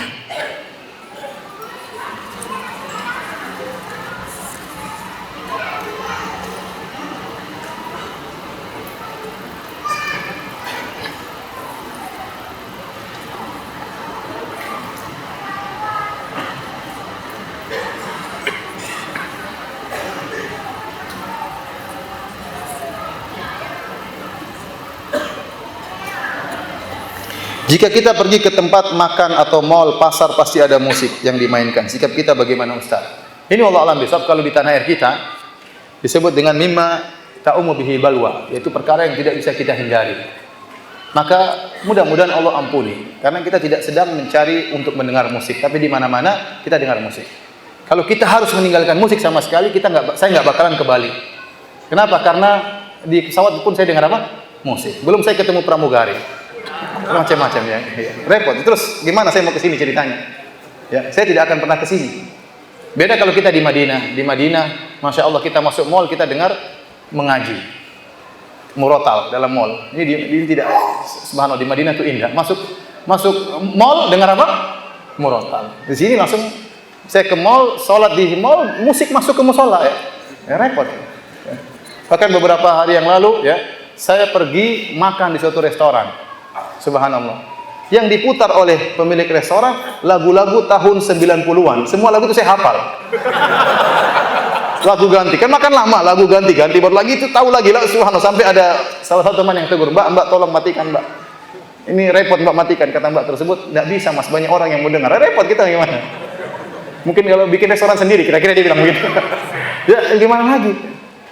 Jika kita pergi ke tempat makan atau mall, pasar, pasti ada musik yang dimainkan. Sikap kita bagaimana, Ustaz? Ini Allah alam bisawab. Kalau di tanah air kita disebut dengan mimma ta'umu bihi balwa, yaitu perkara yang tidak bisa kita hindari. Maka mudah-mudahan Allah ampuni, karena kita tidak sedang mencari untuk mendengar musik, tapi di mana-mana kita dengar musik. Kalau kita harus meninggalkan musik sama sekali, saya nggak bakalan ke Bali. Kenapa? Karena di pesawat pun saya dengar apa? Musik. Belum saya ketemu pramugari. Macam-macam ya. Repot. Terus gimana saya mau ke sini ceritanya? Ya, saya tidak akan pernah ke sini. Beda kalau kita di Madinah. Di Madinah, Masya Allah, kita masuk mall, kita dengar mengaji. Murotal dalam mall. Ini tidak, subhanallah, di Madinah itu indah. Masuk mall dengar apa? Murotal. Di sini langsung saya ke mall, sholat di mall, musik masuk ke musola ya. Repot. Ya. Bahkan beberapa hari yang lalu ya, saya pergi makan di suatu restoran. Subhanallah. Yang diputar oleh pemilik restoran lagu-lagu tahun 90-an. Semua lagu itu saya hafal. Lagu ganti. Kan makan lama, lagu ganti baru lagi itu tahu lagi lah. Subhanallah, sampai ada salah satu teman yang tegur, "Mbak, tolong matikan, Mbak. Ini repot Mbak matikan." Kata Mbak tersebut, "Enggak bisa Mas, banyak orang yang mau dengar." Repot kita gimana? Mungkin kalau bikin restoran sendiri, kira-kira dia bilang begitu. Ya, gimana lagi?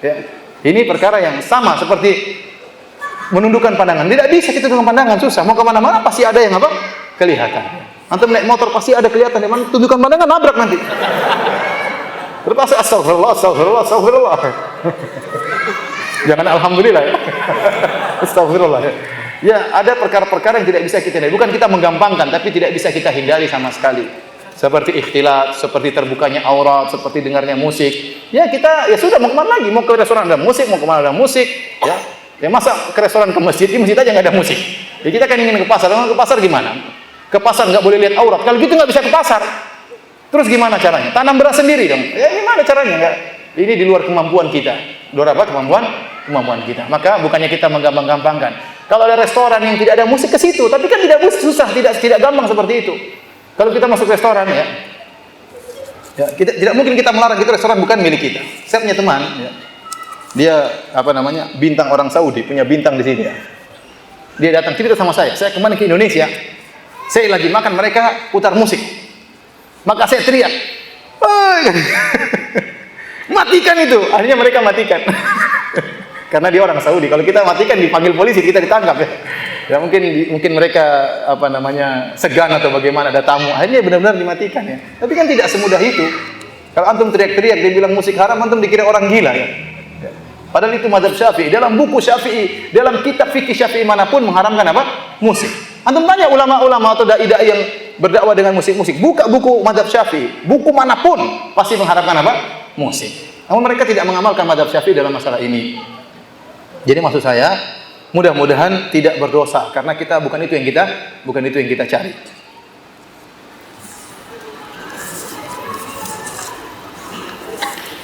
Ya. Ini perkara yang sama seperti menundukkan pandangan. Tidak bisa kita tundukkan pandangan, susah. Mau kemana-mana pasti ada yang apa? Kelihatan. Antum naik motor pasti ada kelihatan. Di mana tundukkan pandangan, nabrak nanti. Terus astagfirullah. Jangan alhamdulillah ya. Astagfirullah ya. Ya, ada perkara-perkara yang tidak bisa kita hindari. Bukan kita menggampangkan, tapi tidak bisa kita hindari sama sekali. Seperti ikhtilat, seperti terbukanya aurat, seperti dengarnya musik. Ya kita, ya sudah, mau kemana lagi? Mau ke restoran ada musik, mau kemana ada musik. Ya masa ke restoran, ke masjid, di masjid aja nggak ada musik. Ya kita kan ingin ke pasar, ke pasar gimana? Ke pasar nggak boleh lihat aurat. Kalau gitu nggak bisa ke pasar. Terus gimana caranya? Tanam beras sendiri dong. Ya gimana caranya? Nggak. Ini di luar kemampuan kita. Luar apa? Kemampuan kita. Maka bukannya kita menggampang-gampangkan. Kalau ada restoran yang tidak ada musik, ke situ. Tapi kan tidak susah, tidak gampang seperti itu. Kalau kita masuk restoran ya kita tidak mungkin kita melarang, itu restoran bukan milik kita. Saya punya teman, ya, dia bintang orang Saudi, punya bintang di sini. Ya. Dia datang cerita sama saya kemarin ke Indonesia, saya lagi makan, mereka putar musik, maka saya teriak, matikan itu. Akhirnya mereka matikan. Karena dia orang Saudi. Kalau kita matikan dipanggil polisi, kita ditangkap ya. Ya mungkin mereka segan atau bagaimana, ada tamu. Akhirnya benar-benar dimatikan ya. Tapi kan tidak semudah itu. Kalau antum teriak-teriak dia bilang musik haram, antum dikira orang gila ya. Padahal itu mazhab Syafi'i. Dalam buku Syafi'i, dalam kitab fikih Syafi'i manapun mengharamkan apa? Musik. Antum tanya ulama-ulama atau dai-dai yang berdakwah dengan musik-musik, buka buku mazhab Syafi'i, buku manapun pasti mengharamkan apa? Musik. Namun mereka tidak mengamalkan mazhab Syafi'i dalam masalah ini. Jadi maksud saya, mudah-mudahan tidak berdosa, karena kita bukan itu yang kita cari.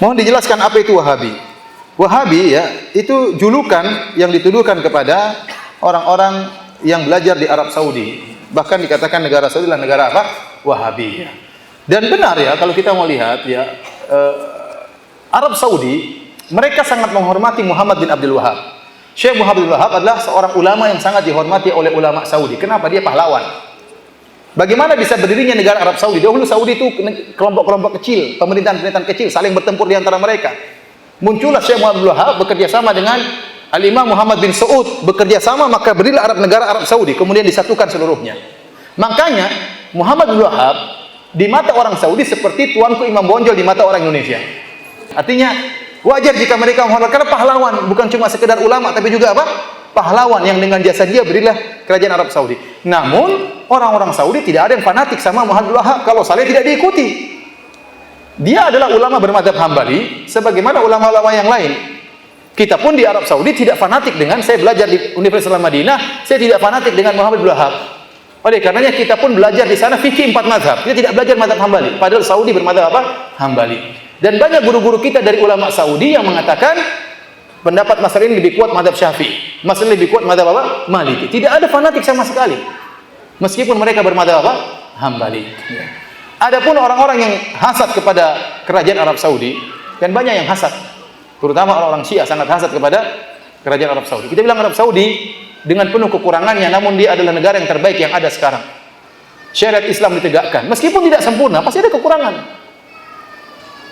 Mohon dijelaskan apa itu Wahabi. Wahabi ya, itu julukan yang dituduhkan kepada orang-orang yang belajar di Arab Saudi. Bahkan dikatakan negara Saudi adalah negara apa? Wahabi. Dan benar ya, kalau kita mau lihat ya, Arab Saudi mereka sangat menghormati Muhammad bin Abdul Wahab. Syekh Muhammad bin Abdul Wahab adalah seorang ulama yang sangat dihormati oleh ulama Saudi. Kenapa? Dia pahlawan. Bagaimana bisa berdirinya negara Arab Saudi? Dahulu Saudi itu kelompok-kelompok kecil, pemerintahan-pemerintahan kecil saling bertempur di antara mereka. Muncullah Syekh Muhammad bin Abdul Wahab bekerja sama dengan Al-Imam Muhammad bin Saud, bekerja sama, maka berdirilah negara Arab Saudi, kemudian disatukan seluruhnya. Makanya Muhammad bin Abdul Wahab di mata orang Saudi seperti tuanku Imam Bonjol di mata orang Indonesia. Artinya wajar jika mereka menghormati, karena pahlawan bukan cuma sekedar ulama, tapi juga apa? Pahlawan yang dengan jasa dia berilah kerajaan Arab Saudi. Namun orang-orang Saudi tidak ada yang fanatik sama Muhammad bin Wahab, kalau saleh tidak diikuti. Dia adalah ulama bermadzhab Hambali sebagaimana ulama-ulama yang lain. Kita pun di Arab Saudi tidak fanatik dengan, saya belajar di Universitas Madinah, saya tidak fanatik dengan Muhammad bin Wahab. Oleh karenanya kita pun belajar di sana fikih 4 mazhab. Kita tidak belajar mazhab Hambali, padahal Saudi bermadzhab apa? Hambali. Dan banyak guru-guru kita dari ulama Saudi yang mengatakan pendapat masalah ini lebih kuat mazhab Syafi'i, masalah lebih kuat mazhab apa? Maliki. Tidak ada fanatik sama sekali. Meskipun mereka bermadzhab apa? Hambali. Adapun orang-orang yang hasad kepada kerajaan Arab Saudi, dan banyak yang hasad, terutama orang-orang Syiah sangat hasad kepada Kerajaan Arab Saudi. Kita bilang Arab Saudi dengan penuh kekurangannya, namun dia adalah negara yang terbaik yang ada sekarang. Syariat Islam ditegakkan, meskipun tidak sempurna, pasti ada kekurangan.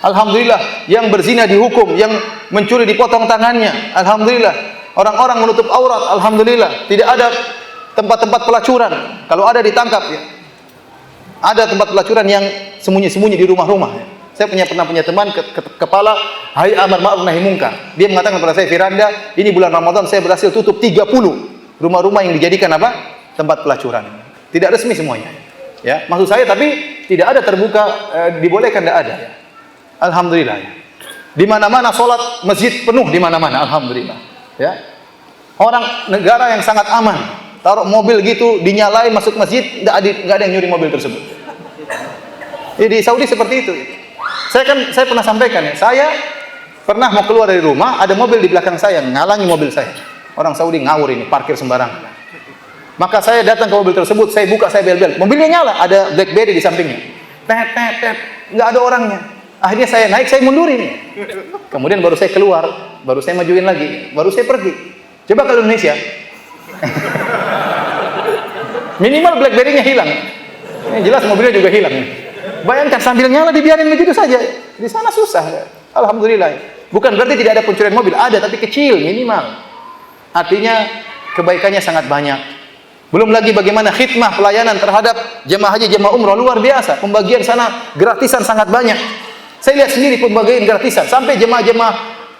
Alhamdulillah, yang berzina dihukum, yang mencuri dipotong tangannya. Alhamdulillah, orang-orang menutup aurat. Alhamdulillah, tidak ada tempat-tempat pelacuran. Kalau ada ditangkap ya. Ada tempat pelacuran yang sembunyi-sembunyi di rumah-rumah. Saya pernah punya teman kepala Hayat Amar Ma'ruf Nahi Munkar. Dia mengatakan kepada saya, Firanda, ini bulan Ramadan saya berhasil tutup 30 rumah-rumah yang dijadikan apa? Tempat pelacuran. Tidak resmi semuanya. Ya, maksud saya tapi tidak ada terbuka, dibolehkan, tidak ada. Ya. Alhamdulillah. Ya. Di mana-mana sholat masjid penuh di mana-mana. Alhamdulillah. Ya. Orang negara yang sangat aman. Taruh mobil gitu, dinyalain masuk masjid, nggak ada yang nyuri mobil tersebut. Di Saudi seperti itu. Saya pernah sampaikan ya, saya pernah mau keluar dari rumah, ada mobil di belakang saya, ngalangi mobil saya. Orang Saudi ngawur ini, parkir sembarangan. Maka saya datang ke mobil tersebut, saya buka, saya bel-bel. Mobilnya nyala, ada BlackBerry di sampingnya. Tet, nggak ada orangnya. Akhirnya saya naik, saya mundurin. Kemudian baru saya keluar, baru saya majuin lagi, baru saya pergi. Coba kalau Indonesia, minimal BlackBerry-nya hilang. Ini jelas mobilnya juga hilang. Bayangkan sambil nyala dibiarin begitu saja. Di sana susah. Alhamdulillah. Bukan berarti tidak ada pencurian mobil, ada tapi kecil, minimal. Artinya kebaikannya sangat banyak. Belum lagi bagaimana khidmah pelayanan terhadap jemaah haji, jemaah umrah luar biasa. Pembagian sana gratisan sangat banyak. Saya lihat sendiri pembagian gratisan sampai jemaah-jemaah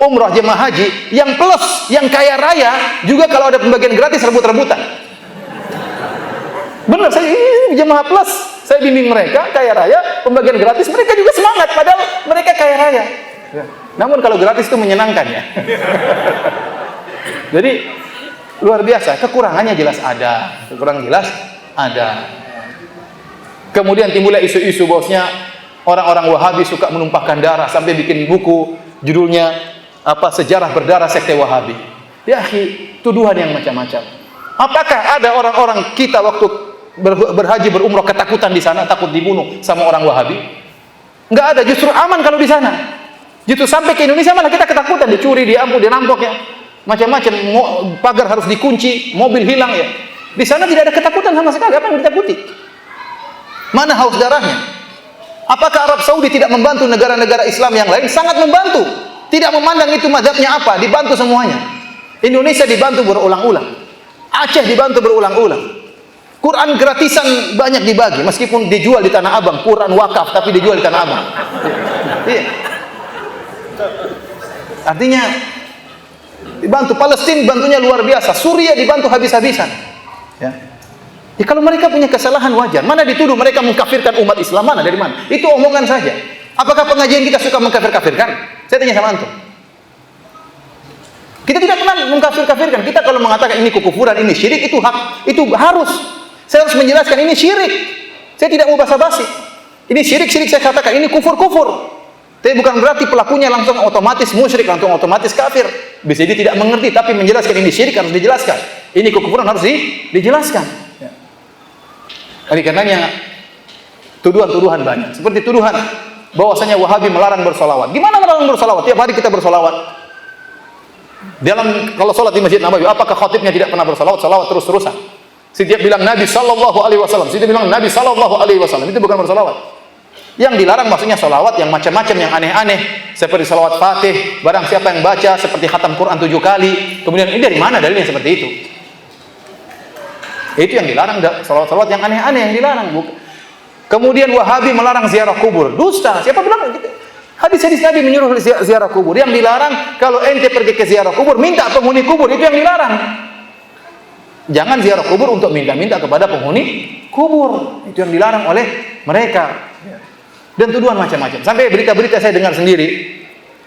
umrah, jemaah haji yang plus, yang kaya raya juga kalau ada pembagian gratis rebut-rebutan. Benar, saya ini jemaah plus. Saya bimbing mereka kaya raya, pembagian gratis, mereka juga semangat padahal mereka kaya raya. Ya. Namun kalau gratis itu menyenangkan ya. Jadi luar biasa, kekurangannya jelas ada, kekurangan jelas ada. Kemudian timbullah isu-isu bahwasanya orang-orang Wahabi suka menumpahkan darah sampai bikin buku judulnya apa, sejarah berdarah sekte Wahabi. Ya, tuduhan yang macam-macam. Apakah ada orang-orang kita waktu berhaji berumrah ketakutan di sana, takut dibunuh sama orang Wahabi? Enggak ada, justru aman kalau di sana. Justru sampai ke Indonesia malah kita ketakutan, dicuri, diampu, dirampok ya. Macam-macam, pagar harus dikunci, mobil hilang ya. Di sana tidak ada ketakutan sama sekali, apa yang ditakuti? Mana haus darahnya? Apakah Arab Saudi tidak membantu negara-negara Islam yang lain? Sangat membantu. Tidak memandang itu mazhabnya apa, dibantu semuanya. Indonesia dibantu berulang-ulang. Aceh dibantu berulang-ulang. Quran gratisan banyak dibagi, meskipun dijual di Tanah Abang, Quran wakaf tapi dijual di Tanah Abang. Iya. Artinya dibantu. Palestina bantunya luar biasa, Suriah dibantu habis-habisan. Ya. Ya, kalau mereka punya kesalahan wajar. Mana dituduh mereka mengkafirkan umat Islam, mana dari mana? Itu omongan saja. Apakah pengajian kita suka mengkafir-kafirkan? Saya tanya sama antum. Kita tidak pernah mengkafir-kafirkan. Kita kalau mengatakan ini kekufuran, ini syirik, itu hak, itu harus. Saya harus menjelaskan ini syirik. Saya tidak mau basa-basi. Ini syirik-syirik saya katakan, ini kufur-kufur. Tapi bukan berarti pelakunya langsung otomatis musyrik, langsung otomatis kafir. Bisa dia tidak mengerti, tapi menjelaskan ini syirik harus dijelaskan. Ini kekufuran harus dijelaskan. Ya. Oleh karenanya tuduhan-tuduhan banyak. Seperti tuduhan bahwasanya Wahabi melarang bersolawat. Gimana melarang bersolawat? Tiap hari kita bersolawat. Kalau sholat di Masjid Nabawi, apakah khatibnya tidak pernah bersolawat? Solawat terus-terusan. Setiap bilang Nabi Sallallahu Alaihi Wasallam, setiap bilang Nabi Sallallahu Alaihi Wasallam, itu bukan bersolawat. Yang dilarang maksudnya solawat yang macam-macam, yang aneh-aneh, seperti solawat Fatih, barang siapa yang baca seperti khatam Quran 7 kali. Kemudian ini dari mana dalilnya seperti itu? Itu yang dilarang, solawat-solawat yang aneh-aneh yang dilarang. Kemudian Wahabi melarang ziarah kubur, dusta. Siapa bilang gitu? Hadis-hadis Nabi menyuruh ziarah kubur. Yang dilarang kalau ente pergi ke ziarah kubur, minta penghuni kubur, itu yang dilarang. Jangan ziarah kubur untuk minta-minta kepada penghuni kubur. Itu yang dilarang oleh mereka. Dan tuduhan macam-macam. Sampai berita-berita saya dengar sendiri,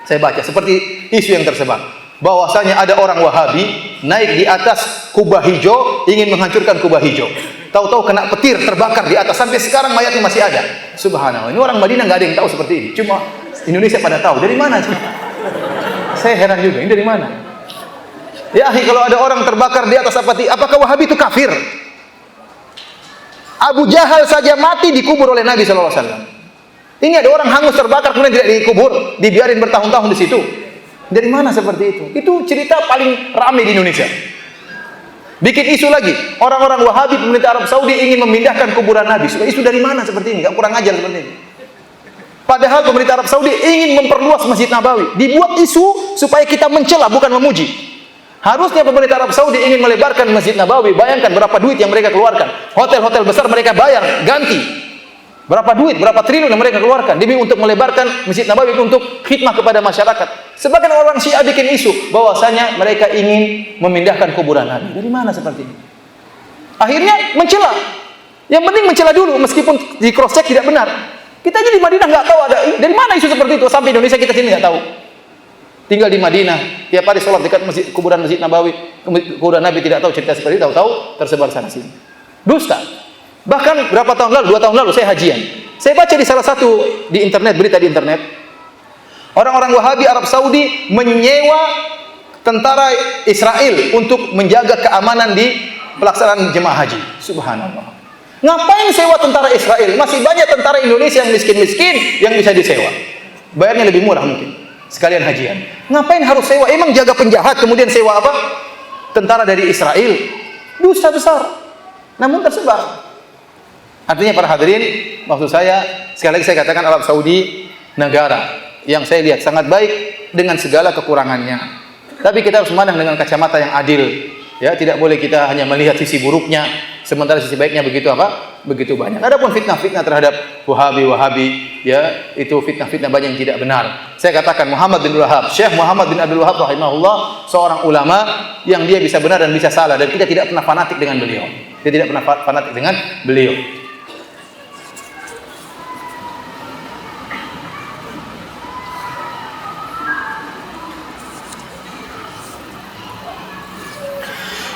saya baca seperti isu yang tersebar, bahwasanya ada orang Wahabi naik di atas kubah hijau, ingin menghancurkan kubah hijau. Tahu-tahu kena petir, terbakar di atas. Sampai sekarang mayatnya masih ada. Subhanallah. Ini orang Madinah nggak ada yang tahu seperti ini. Cuma Indonesia pada tahu. Dari mana sih? Saya heran juga. Ini dari mana? Ya, kalau ada orang terbakar di atas apakah Wahabi itu kafir? Abu Jahal saja mati dikubur oleh Nabi SAW. Ini ada orang hangus terbakar kemudian tidak dikubur, dibiarin bertahun-tahun di situ. Dari mana seperti itu? Itu cerita paling ramai di Indonesia. Bikin isu lagi, orang-orang Wahabi pemerintah Arab Saudi ingin memindahkan kuburan Nabi. Sudah isu dari mana seperti ini? Gak kurang ajar seperti ini. Padahal pemerintah Arab Saudi ingin memperluas Masjid Nabawi. Dibuat isu supaya kita mencela, bukan memuji. Harusnya pemerintah Arab Saudi ingin melebarkan Masjid Nabawi. Bayangkan berapa duit yang mereka keluarkan. Hotel-hotel besar mereka bayar, ganti. Berapa duit, berapa triliun yang mereka keluarkan demi untuk melebarkan Masjid Nabawi untuk khidmah kepada masyarakat. Sebagian orang Syiah bikin isu bahwasanya mereka ingin memindahkan kuburan Nabi. Dari mana seperti ini? Akhirnya mencela. Yang penting mencela dulu meskipun di cross check tidak benar. Kita aja di Madinah nggak tahu ada dari mana isu seperti itu, sampai Indonesia kita sini nggak tahu. Tinggal di Madinah, tiap hari sholat dekat kuburan Masjid Nabawi, kuburan Nabi tidak tahu cerita seperti itu, tahu tersebar sana sini. Dusta. Bahkan berapa tahun lalu, 2 tahun lalu saya hajian. Saya baca di salah satu di internet, berita di internet. Orang-orang Wahabi Arab Saudi menyewa tentara Israel untuk menjaga keamanan di pelaksanaan jemaah haji. Subhanallah. Ngapain sewa tentara Israel? Masih banyak tentara Indonesia yang miskin-miskin yang bisa disewa. Bayarnya lebih murah mungkin. Sekalian hajian. Ngapain harus sewa? Emang jaga penjahat kemudian sewa apa? Tentara dari Israel. Dosa besar. Namun tersebar. Artinya para hadirin, maksud saya, sekali lagi saya katakan Arab Saudi negara yang saya lihat sangat baik dengan segala kekurangannya. Tapi kita harus memandang dengan kacamata yang adil. Ya, tidak boleh kita hanya melihat sisi buruknya, sementara sisi baiknya begitu apa? Begitu banyak. Adapun fitnah-fitnah terhadap Wahabi, ya, itu fitnah-fitnah banyak yang tidak benar. Saya katakan Muhammad bin Abdul Wahab, Syekh Muhammad bin Abdul Wahab rahimahullah, seorang ulama yang dia bisa benar dan bisa salah, dan kita tidak pernah fanatik dengan beliau. Dia tidak pernah fanatik dengan beliau.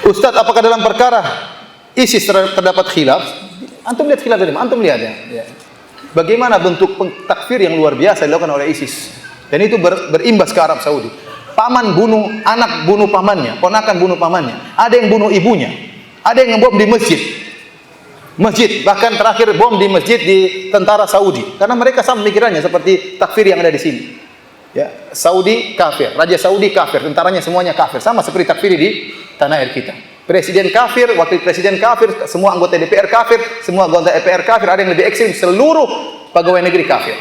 Ustaz, apakah dalam perkara ISIS terdapat khilaf? Antum lihat khilaf dari mana? Antum lihat ya. Bagaimana bentuk takfir yang luar biasa dilakukan oleh ISIS. Dan itu berimbas ke Arab Saudi. Paman bunuh anak, bunuh pamannya, ponakan bunuh pamannya. Ada yang bunuh ibunya. Ada yang ngebom di masjid. Bahkan terakhir bom di masjid di tentara Saudi. Karena mereka sama pemikirannya seperti takfir yang ada di sini. Ya, Saudi kafir, Raja Saudi kafir, tentaranya semuanya kafir, sama seperti takfir di tanah air kita. Presiden kafir, wakil presiden kafir, semua anggota DPR kafir, semua anggota DPR kafir, ada yang lebih ekstrim, seluruh pegawai negeri kafir.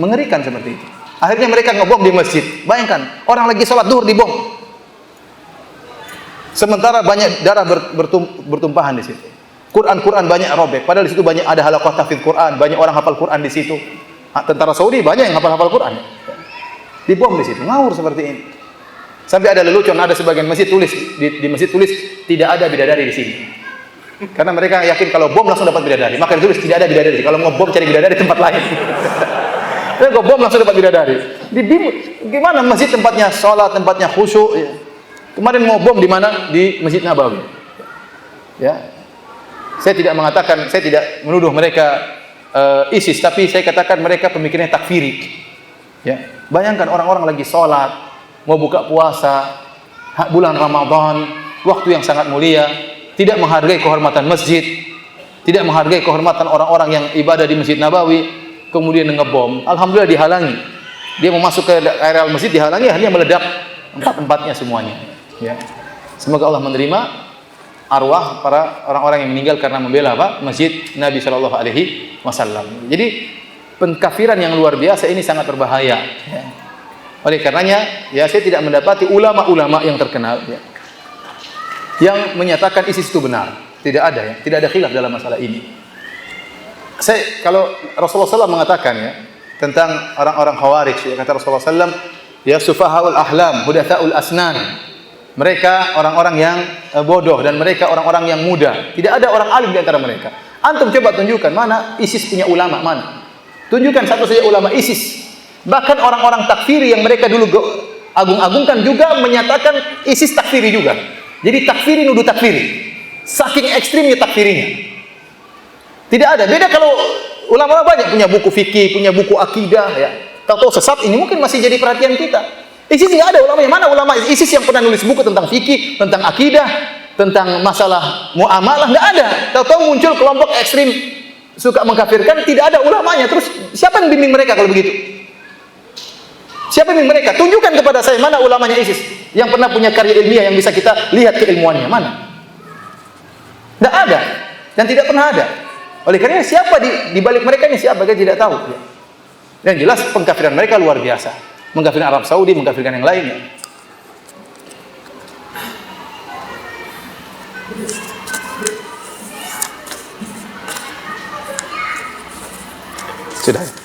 Mengerikan seperti itu. Akhirnya mereka ngebom di masjid. Bayangkan, orang lagi sholat duhur dibom. Sementara banyak darah bertumpahan di situ. Quran banyak robek, padahal di situ banyak ada halaqah tahfidz Quran, banyak orang hafal Quran di situ. Tentara Saudi banyak yang hafal Quran. Dibom di situ, ngawur seperti ini. Sampai ada lelucon, ada sebagian masjid tulis di masjid tulis tidak ada bidadari di sini. Karena mereka yakin kalau bom langsung dapat bidadari, maka ditulis tidak ada bidadari. Kalau mau bom cari bidadari tempat lain. Kalau bom langsung dapat bidadari. Gimana masjid tempatnya sholat, tempatnya khusyuk. Ya. Kemarin mau bom di mana? Di Masjid Nabawi. Ya, saya tidak mengatakan, saya tidak menuduh mereka ISIS, tapi saya katakan mereka pemikirannya takfiri. Ya, bayangkan orang-orang lagi sholat, mau buka puasa, bulan Ramadan, waktu yang sangat mulia, tidak menghargai kehormatan masjid, tidak menghargai kehormatan orang-orang yang ibadah di Masjid Nabawi, kemudian ngebom. Alhamdulillah dihalangi. Dia mau masuk ke area masjid dihalangi, akhirnya meledak empat-empatnya semuanya. Ya. Semoga Allah menerima arwah para orang-orang yang meninggal karena membela apa? Masjid Nabi Shallallahu Alaihi Wasallam. Jadi pengkafiran yang luar biasa ini sangat berbahaya. Ya. Oleh karenanya, ya saya tidak mendapati ulama-ulama yang terkenal ya, yang menyatakan ISIS itu benar. Tidak ada ya, tidak ada khilaf dalam masalah ini. Kalau Rasulullah SAW mengatakan ya tentang orang-orang Khawarij, ya, kata Rasulullah SAW, ya sufahaul ahlam, hudatsaul asnan. Mereka orang-orang yang bodoh dan mereka orang-orang yang muda. Tidak ada orang alim di antara mereka. Antum coba tunjukkan mana ISIS punya ulama, mana? Tunjukkan satu saja ulama ISIS. Bahkan orang-orang takfiri yang mereka dulu agung-agungkan juga menyatakan ISIS takfiri juga. Jadi takfiri nuduh takfiri. Saking ekstrimnya takfirinya. Tidak ada. Beda kalau ulama banyak punya buku fikih, punya buku akidah ya. Tahu sesat ini mungkin masih jadi perhatian kita. ISIS nggak ada ulama. Yang mana ulama ISIS yang pernah nulis buku tentang fikih, tentang akidah, tentang masalah muamalah? Nggak ada. Tahu muncul kelompok ekstrim suka mengkafirkan, tidak ada ulamanya. Terus siapa yang bimbing mereka kalau begitu? Siapa yang mereka? Tunjukkan kepada saya mana ulamanya ISIS yang pernah punya karya ilmiah yang bisa kita lihat keilmuannya, mana? Tidak ada dan tidak pernah ada. Oleh karena siapa di balik mereka ini siapa kita tidak tahu. Yang jelas pengkafiran mereka luar biasa. Mengkafirkan Arab Saudi, mengkafirkan yang lainnya. Sudah.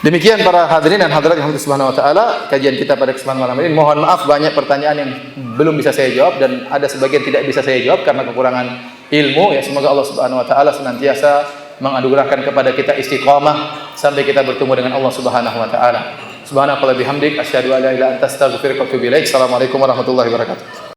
Demikian para hadirin dan hadirat yang Allah Subhanahu wa taala, kajian kita pada kesempatan malam ini. Mohon maaf banyak pertanyaan yang belum bisa saya jawab dan ada sebagian tidak bisa saya jawab karena kekurangan ilmu. Ya, semoga Allah Subhanahu wa taala senantiasa menganugerahkan kepada kita istiqamah sampai kita bertemu dengan Allah Subhanahu wa taala. Subhanakallahumma bihamdik asyhadu an la ilaha illa anta astaghfiruka wa atubu ilaik. Assalamualaikum warahmatullahi wabarakatuh.